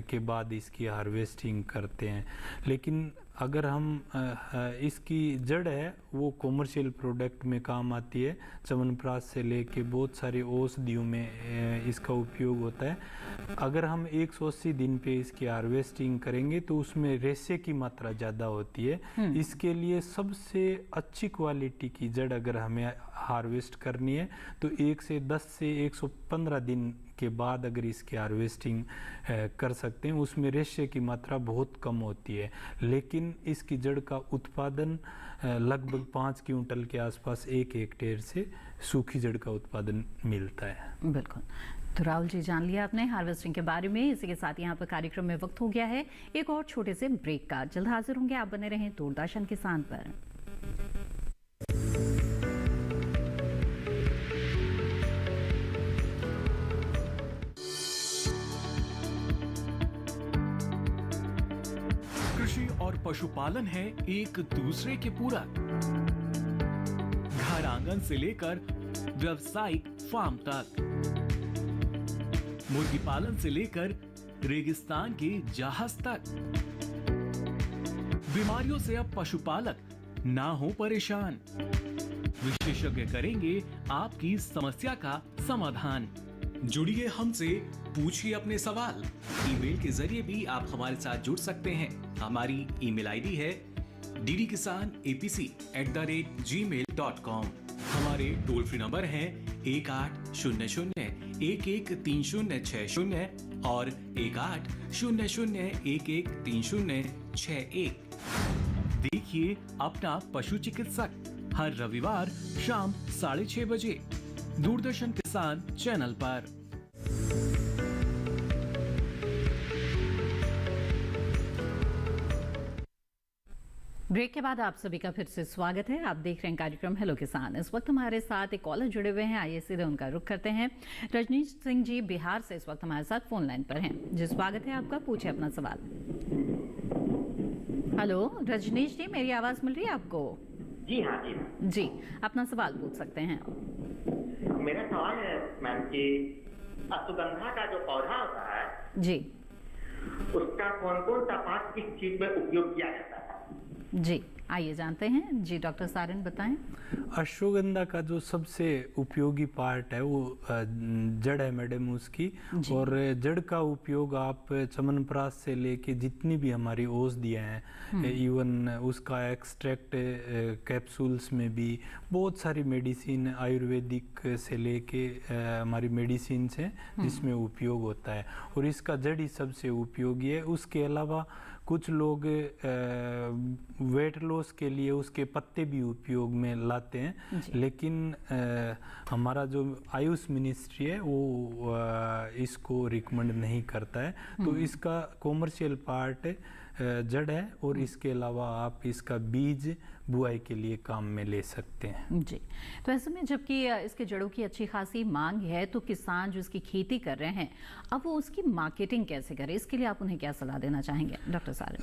के बाद इसकी हार्वेस्टिंग करते हैं। लेकिन अगर हम इसकी जड़ है वो कॉमर्शियल प्रोडक्ट में काम आती है। च्यवनप्राश से लेके बहुत सारे औषधियों में इसका उपयोग होता है। अगर हम 180 दिन पे इसकी हार्वेस्टिंग करेंगे तो उसमें रेशे की मात्रा ज़्यादा होती है। इसके लिए सबसे अच्छी क्वालिटी की जड़ अगर हमें हार्वेस्ट करनी है तो 1 से 10 से 115 दिन के बाद अगर इसकी हार्वेस्टिंग कर सकते हैं। उसमें रेशे की मात्रा बहुत कम होती है, लेकिन इसकी जड़ का उत्पादन लगभग 5 क्विंटल के आसपास 1 हेक्टेयर से सूखी जड़ का उत्पादन मिलता है। बिल्कुल। तो राहुल जी, जान लिया आपने हार्वेस्टिंग के बारे में। इसी के साथ यहाँ पर कार्यक्रम में वक्त हो गया है एक और छोटे से ब्रेक का। जल्द हाजिर होंगे, आप बने रहें दूरदर्शन किसान पर। कृषि और पशुपालन है एक दूसरे के पूरक। घर आंगन से लेकर व्यावसायिक फार्म तक, मुर्गी पालन से लेकर रेगिस्तान के जहाज तक। बीमारियों से अब पशुपालक ना हो परेशान। विशेषज्ञ करेंगे आपकी समस्या का समाधान। जुड़िए हमसे, पूछिए अपने सवाल। ईमेल के जरिए भी आप हमारे साथ जुड़ सकते हैं। हमारी ईमेल आईडी है ddkisanapc@gmail.com। हमारे टोल फ्री नंबर हैं 1800-113060 और 1800-113061। देखिए अपना पशु चिकित्सक हर रविवार शाम 6:30 बजे दूरदर्शन किसान चैनल पर। ब्रेक के बाद आप सभी का फिर से स्वागत है। आप देख रहे हैं कार्यक्रम हेलो किसान। इस वक्त हमारे साथ एक कॉलर जुड़े हुए हैं, आइए सीधे उनका रुख करते हैं। रजनीश सिंह जी बिहार से इस वक्त हमारे साथ फोन लाइन पर हैं। जी स्वागत है आपका, पूछिए अपना सवाल। हेलो रजनीश जी, मेरी आवाज मिल रही है आपको? जी हाँ जी, अपना सवाल पूछ सकते हैं। मेरा सवाल है मैम कि अश्वगंधा का जो पौधा होता है जी, उसका कौन कौन सा पार्ट किस चीज में उपयोग किया जाता है? जी आइए जानते हैं। जी डॉक्टर सारन बताएं। अश्वगंधा का जो सबसे उपयोगी पार्ट है वो जड़ है मैडम उसकी। और जड़ का उपयोग आप च्यवनप्राश से लेके जितनी भी हमारी औषधियाँ हैं, इवन उसका एक्सट्रैक्ट कैप्सूल्स में भी बहुत सारी मेडिसिन आयुर्वेदिक से लेके हमारी मेडिसिन से जिसमें उपयोग होता है। और इसका जड़ ही सबसे उपयोगी है। उसके अलावा कुछ लोग वेट लॉस के लिए उसके पत्ते भी उपयोग में लाते हैं, लेकिन हमारा जो आयुष मिनिस्ट्री है वो इसको रिकमेंड नहीं करता है। तो इसका कॉमर्शियल पार्ट जड़ है और इसके अलावा आप इसका बीज बुआई के लिए काम में ले सकते हैं। जी, तो ऐसे में जबकि इसके जड़ों की अच्छी खासी मांग है तो किसान जो इसकी खेती कर रहे हैं अब वो उसकी मार्केटिंग कैसे करें, इसके लिए आप उन्हें क्या सलाह देना चाहेंगे डॉक्टर साहब?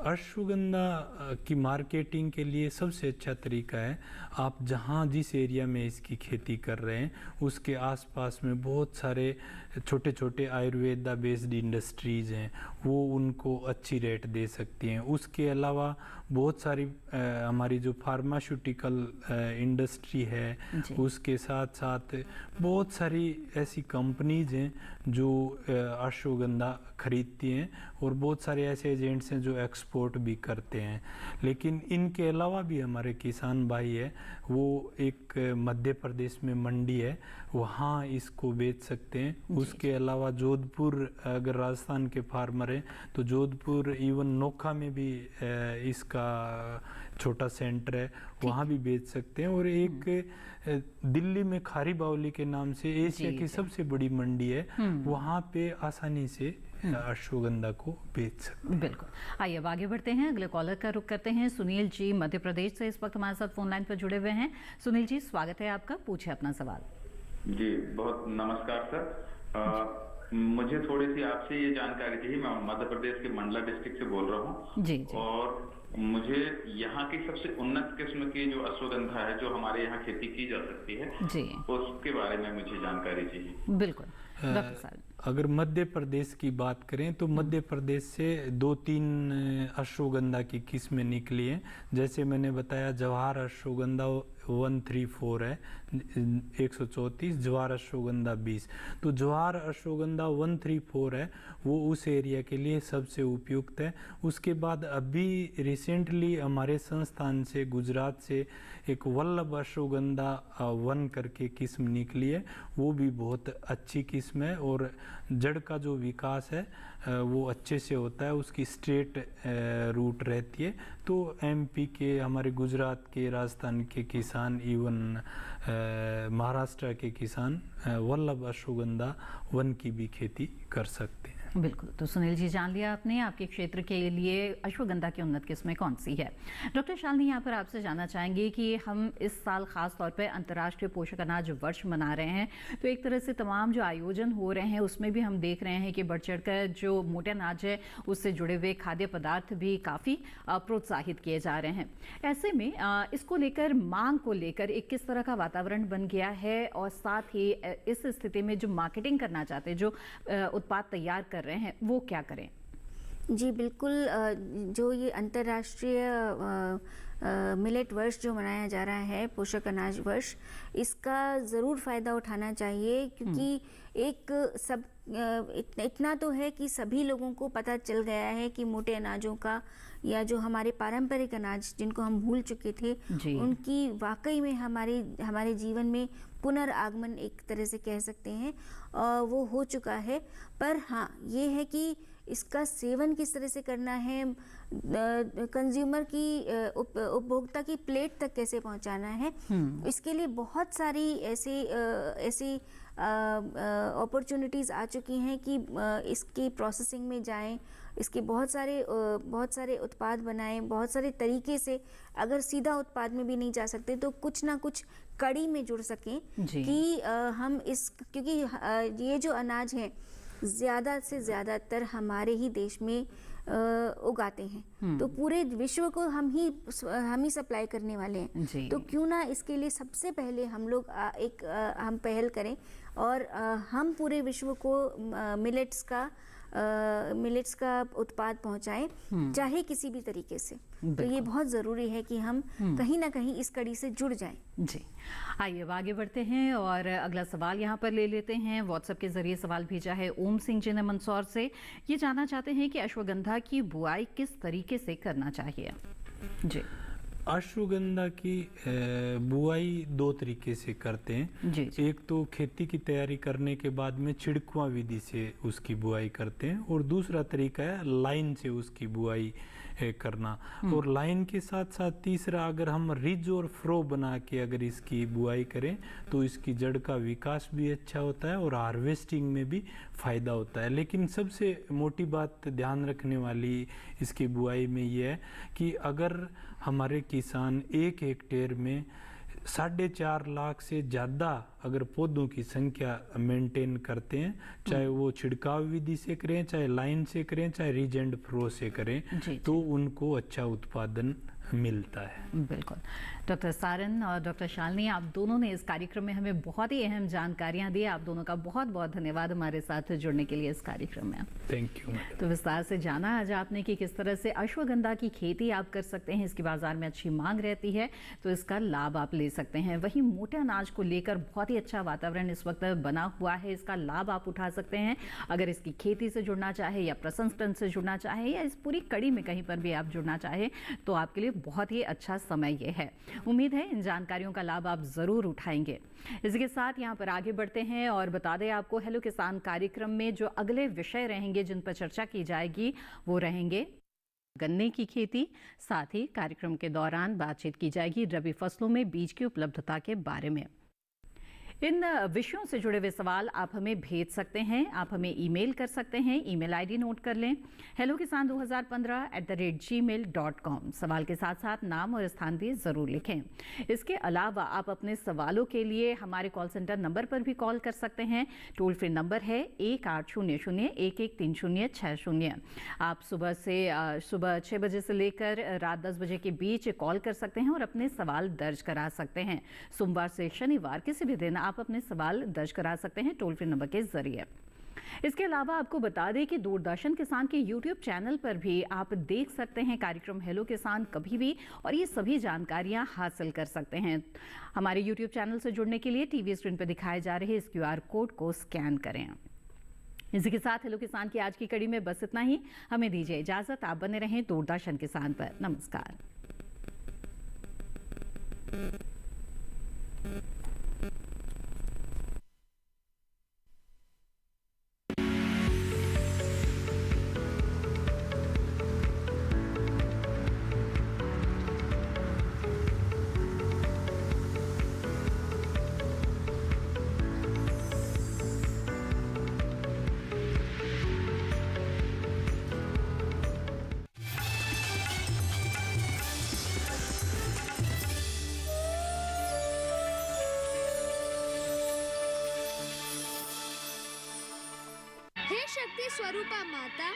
अश्वगंधा की मार्केटिंग के लिए सबसे अच्छा तरीका है आप जहाँ जिस एरिया में इसकी खेती कर रहे हैं उसके आसपास में बहुत सारे छोटे छोटे आयुर्वेदा बेस्ड इंडस्ट्रीज हैं, वो उनको अच्छी रेट दे सकती हैं। उसके अलावा बहुत सारी हमारी जो फार्मास्यूटिकल इंडस्ट्री है उसके साथ साथ बहुत सारी ऐसी कंपनीज हैं जो अश्वगंधा खरीदती हैं और बहुत सारे ऐसे एजेंट्स हैं जो एक्सपोर्ट भी करते हैं। लेकिन इनके अलावा भी हमारे किसान भाई है वो एक एक मध्य प्रदेश में मंडी है, वहाँ इसको बेच सकते हैं। उसके अलावा जोधपुर, अगर राजस्थान के फार्मर हैं तो जोधपुर, इवन नोखा में भी इसका छोटा सेंटर है, वहाँ भी बेच सकते हैं। और एक दिल्ली में खारी बावली के नाम से एशिया की सबसे बड़ी मंडी है, वहाँ पे आसानी से अश्वगंधा को बेच सकते हैं। बिल्कुल। आइए अब आगे बढ़ते हैं, अगले कॉलर का रुख करते हैं। सुनील जी मध्य प्रदेश से इस वक्त हमारे साथ फोन लाइन पर जुड़े हुए हैं। सुनील जी, स्वागत है आपका, पूछे अपना सवाल। जी बहुत नमस्कार सर। मुझे थोड़ी सी आपसे ये जानकारी चाहिए। मैं मध्य प्रदेश के मंडला डिस्ट्रिक्ट से बोल रहा हूँ जी। और मुझे यहाँ की सबसे उन्नत किस्म की जो अश्वगंधा है जो हमारे यहाँ खेती की जा सकती है जी, उसके बारे में मुझे जानकारी चाहिए। बिल्कुल डॉक्टर साहब। अगर मध्य प्रदेश की बात करें तो मध्य प्रदेश से 2-3 अश्वगंधा की किस्में निकली हैं। जैसे मैंने बताया, जवाहर अश्वगंधा 134 है 134, जवाहर अश्वगंधा 20। तो जवाहर अश्वगंधा 134 है, वो उस एरिया के लिए सबसे उपयुक्त है। उसके बाद अभी रिसेंटली हमारे संस्थान से, गुजरात से एक वल्लभ अश्वगंधा 1 करके किस्म निकली है, वो भी बहुत अच्छी किस्म है और जड़ का जो विकास है वो अच्छे से होता है, उसकी स्ट्रेट रूट रहती है। तो एमपी के, हमारे गुजरात के, राजस्थान के किसान, इवन महाराष्ट्र के किसान वल्लभ अश्वगंधा 1 की भी खेती कर सकते हैं। बिल्कुल। तो सुनील जी, जान लिया आपने आपके क्षेत्र के लिए अश्वगंधा की उन्नत किस्में कौन सी है। डॉक्टर शालिनी, यहाँ पर आपसे जानना चाहेंगे कि हम इस साल खास तौर पर अंतर्राष्ट्रीय पोषक अनाज वर्ष मना रहे हैं, तो एक तरह से तमाम जो आयोजन हो रहे हैं उसमें भी हम देख रहे हैं कि बढ़ चढ़कर जो मोटे अनाज है उससे जुड़े हुए खाद्य पदार्थ भी काफ़ी प्रोत्साहित किए जा रहे हैं। ऐसे में इसको लेकर, मांग को लेकर एक किस तरह का वातावरण बन गया है, और साथ ही इस स्थिति में जो मार्केटिंग करना चाहते हैं, जो उत्पाद तैयार कर रहे हैं, वो क्या करें? जी बिल्कुल। जो ये अंतर्राष्ट्रीय मिलेट वर्ष जो मनाया जा रहा है, पोषक अनाज वर्ष, इसका ज़रूर फ़ायदा उठाना चाहिए, क्योंकि एक सब इतना तो है कि सभी लोगों को पता चल गया है कि मोटे अनाजों का, या जो हमारे पारंपरिक अनाज जिनको हम भूल चुके थे, उनकी वाकई में हमारे जीवन में पुनर्आगमन एक तरह से कह सकते हैं वो हो चुका है। पर हाँ, ये है कि इसका सेवन किस तरह से करना है, कंज्यूमर की, उपभोक्ता की प्लेट तक कैसे पहुंचाना है, इसके लिए बहुत सारी ऐसी अपॉर्चुनिटीज़ आ चुकी हैं कि इसकी प्रोसेसिंग में जाएं, इसके बहुत सारे उत्पाद बनाएं, बहुत सारे तरीके से। अगर सीधा उत्पाद में भी नहीं जा सकते तो कुछ ना कुछ कड़ी में जुड़ सकें कि हम क्योंकि ये जो अनाज है ज़्यादा से ज़्यादातर हमारे ही देश में उगाते हैं, तो पूरे विश्व को हम ही सप्लाई करने वाले हैं। तो क्यों ना इसके लिए सबसे पहले हम लोग हम पहल करें और हम पूरे विश्व को मिलेट्स का उत्पाद पहुंचाएं, चाहे किसी भी तरीके से। तो ये बहुत ज़रूरी है कि हम कहीं ना कहीं इस कड़ी से जुड़ जाएं। जी, आइए अब आगे बढ़ते हैं और अगला सवाल यहाँ पर ले लेते हैं। व्हाट्सएप के जरिए सवाल भेजा है ओम सिंह जी ने मंदसौर से। ये जानना चाहते हैं कि अश्वगंधा की बुआई किस तरीके से करना चाहिए। जी, अश्वगंधा की बुआई 2 तरीके से करते हैं। एक तो खेती की तैयारी करने के बाद में छिड़कुआ विधि से उसकी बुआई करते हैं, और दूसरा तरीका है लाइन से उसकी बुआई करना। और लाइन के साथ साथ तीसरा, अगर हम रिज और फ्रो बना के अगर इसकी बुआई करें तो इसकी जड़ का विकास भी अच्छा होता है और हार्वेस्टिंग में भी फ़ायदा होता है। लेकिन सबसे मोटी बात ध्यान रखने वाली इसकी बुआई में ये है कि अगर हमारे किसान 1 हेक्टेयर में 4.5 लाख से ज़्यादा अगर पौधों की संख्या मेंटेन करते हैं, चाहे वो छिड़काव विधि से करें, चाहे लाइन से करें, चाहे रिज एंड फ्रो से करें, तो उनको अच्छा उत्पादन मिलता है। बिल्कुल। डॉक्टर सारन और डॉक्टर शालिनी, आप दोनों ने इस कार्यक्रम में हमें बहुत ही अहम जानकारियां दी। आप दोनों का बहुत बहुत धन्यवाद हमारे साथ जुड़ने के लिए इस कार्यक्रम में। Thank you. तो विस्तार से जाना आज आपने कि किस तरह से अश्वगंधा की खेती आप कर सकते हैं, इसकी बाजार में अच्छी मांग रहती है तो इसका लाभ आप ले सकते हैं। वहीं मोटे अनाज को लेकर बहुत ही अच्छा वातावरण इस वक्त बना हुआ है, इसका लाभ आप उठा सकते हैं। अगर इसकी खेती से जुड़ना चाहे या प्रसंस्करण से जुड़ना चाहे या इस पूरी कड़ी में कहीं पर भी आप जुड़ना चाहे तो आपके लिए बहुत ही अच्छा समय ये है। उम्मीद है इन जानकारियों का लाभ आप जरूर उठाएंगे। इसी के साथ यहाँ पर आगे बढ़ते हैं और बता दें आपको, हेलो किसान कार्यक्रम में जो अगले विषय रहेंगे जिन पर चर्चा की जाएगी वो रहेंगे गन्ने की खेती। साथ ही कार्यक्रम के दौरान बातचीत की जाएगी रबी फसलों में बीज की उपलब्धता के बारे में। इन विषयों से जुड़े हुए सवाल आप हमें भेज सकते हैं, आप हमें ईमेल कर सकते हैं। ईमेल आईडी नोट कर लें, hellokisan2015@gmail.com। सवाल के साथ साथ नाम और स्थान भी जरूर लिखें। इसके अलावा आप अपने सवालों के लिए हमारे कॉल सेंटर नंबर पर भी कॉल कर सकते हैं। टोल फ्री नंबर है 1800-113060। आप सुबह 6 बजे से लेकर रात 10 बजे के बीच कॉल कर सकते हैं और अपने सवाल दर्ज करा सकते हैं। सोमवार से शनिवार किसी भी दिन आप अपने सवाल दर्ज करा सकते हैं टोल फ्री नंबर के जरिए। इसके अलावा आपको बता दें कि दूरदर्शन किसान के YouTube चैनल पर भी आप देख सकते हैं कार्यक्रम हेलो किसान कभी भी, और ये सभी जानकारियां हासिल कर सकते हैं। हमारे YouTube चैनल से जुड़ने के लिए टीवी स्क्रीन पर दिखाए जा रहे इस QR कोड को स्कैन करें। इसी के साथ हेलो किसान की आज की कड़ी में बस इतना ही। हमें दीजिए इजाजत, आप बने रहें दूरदर्शन किसान पर। नमस्कार। हे शक्ति स्वरूपा माता,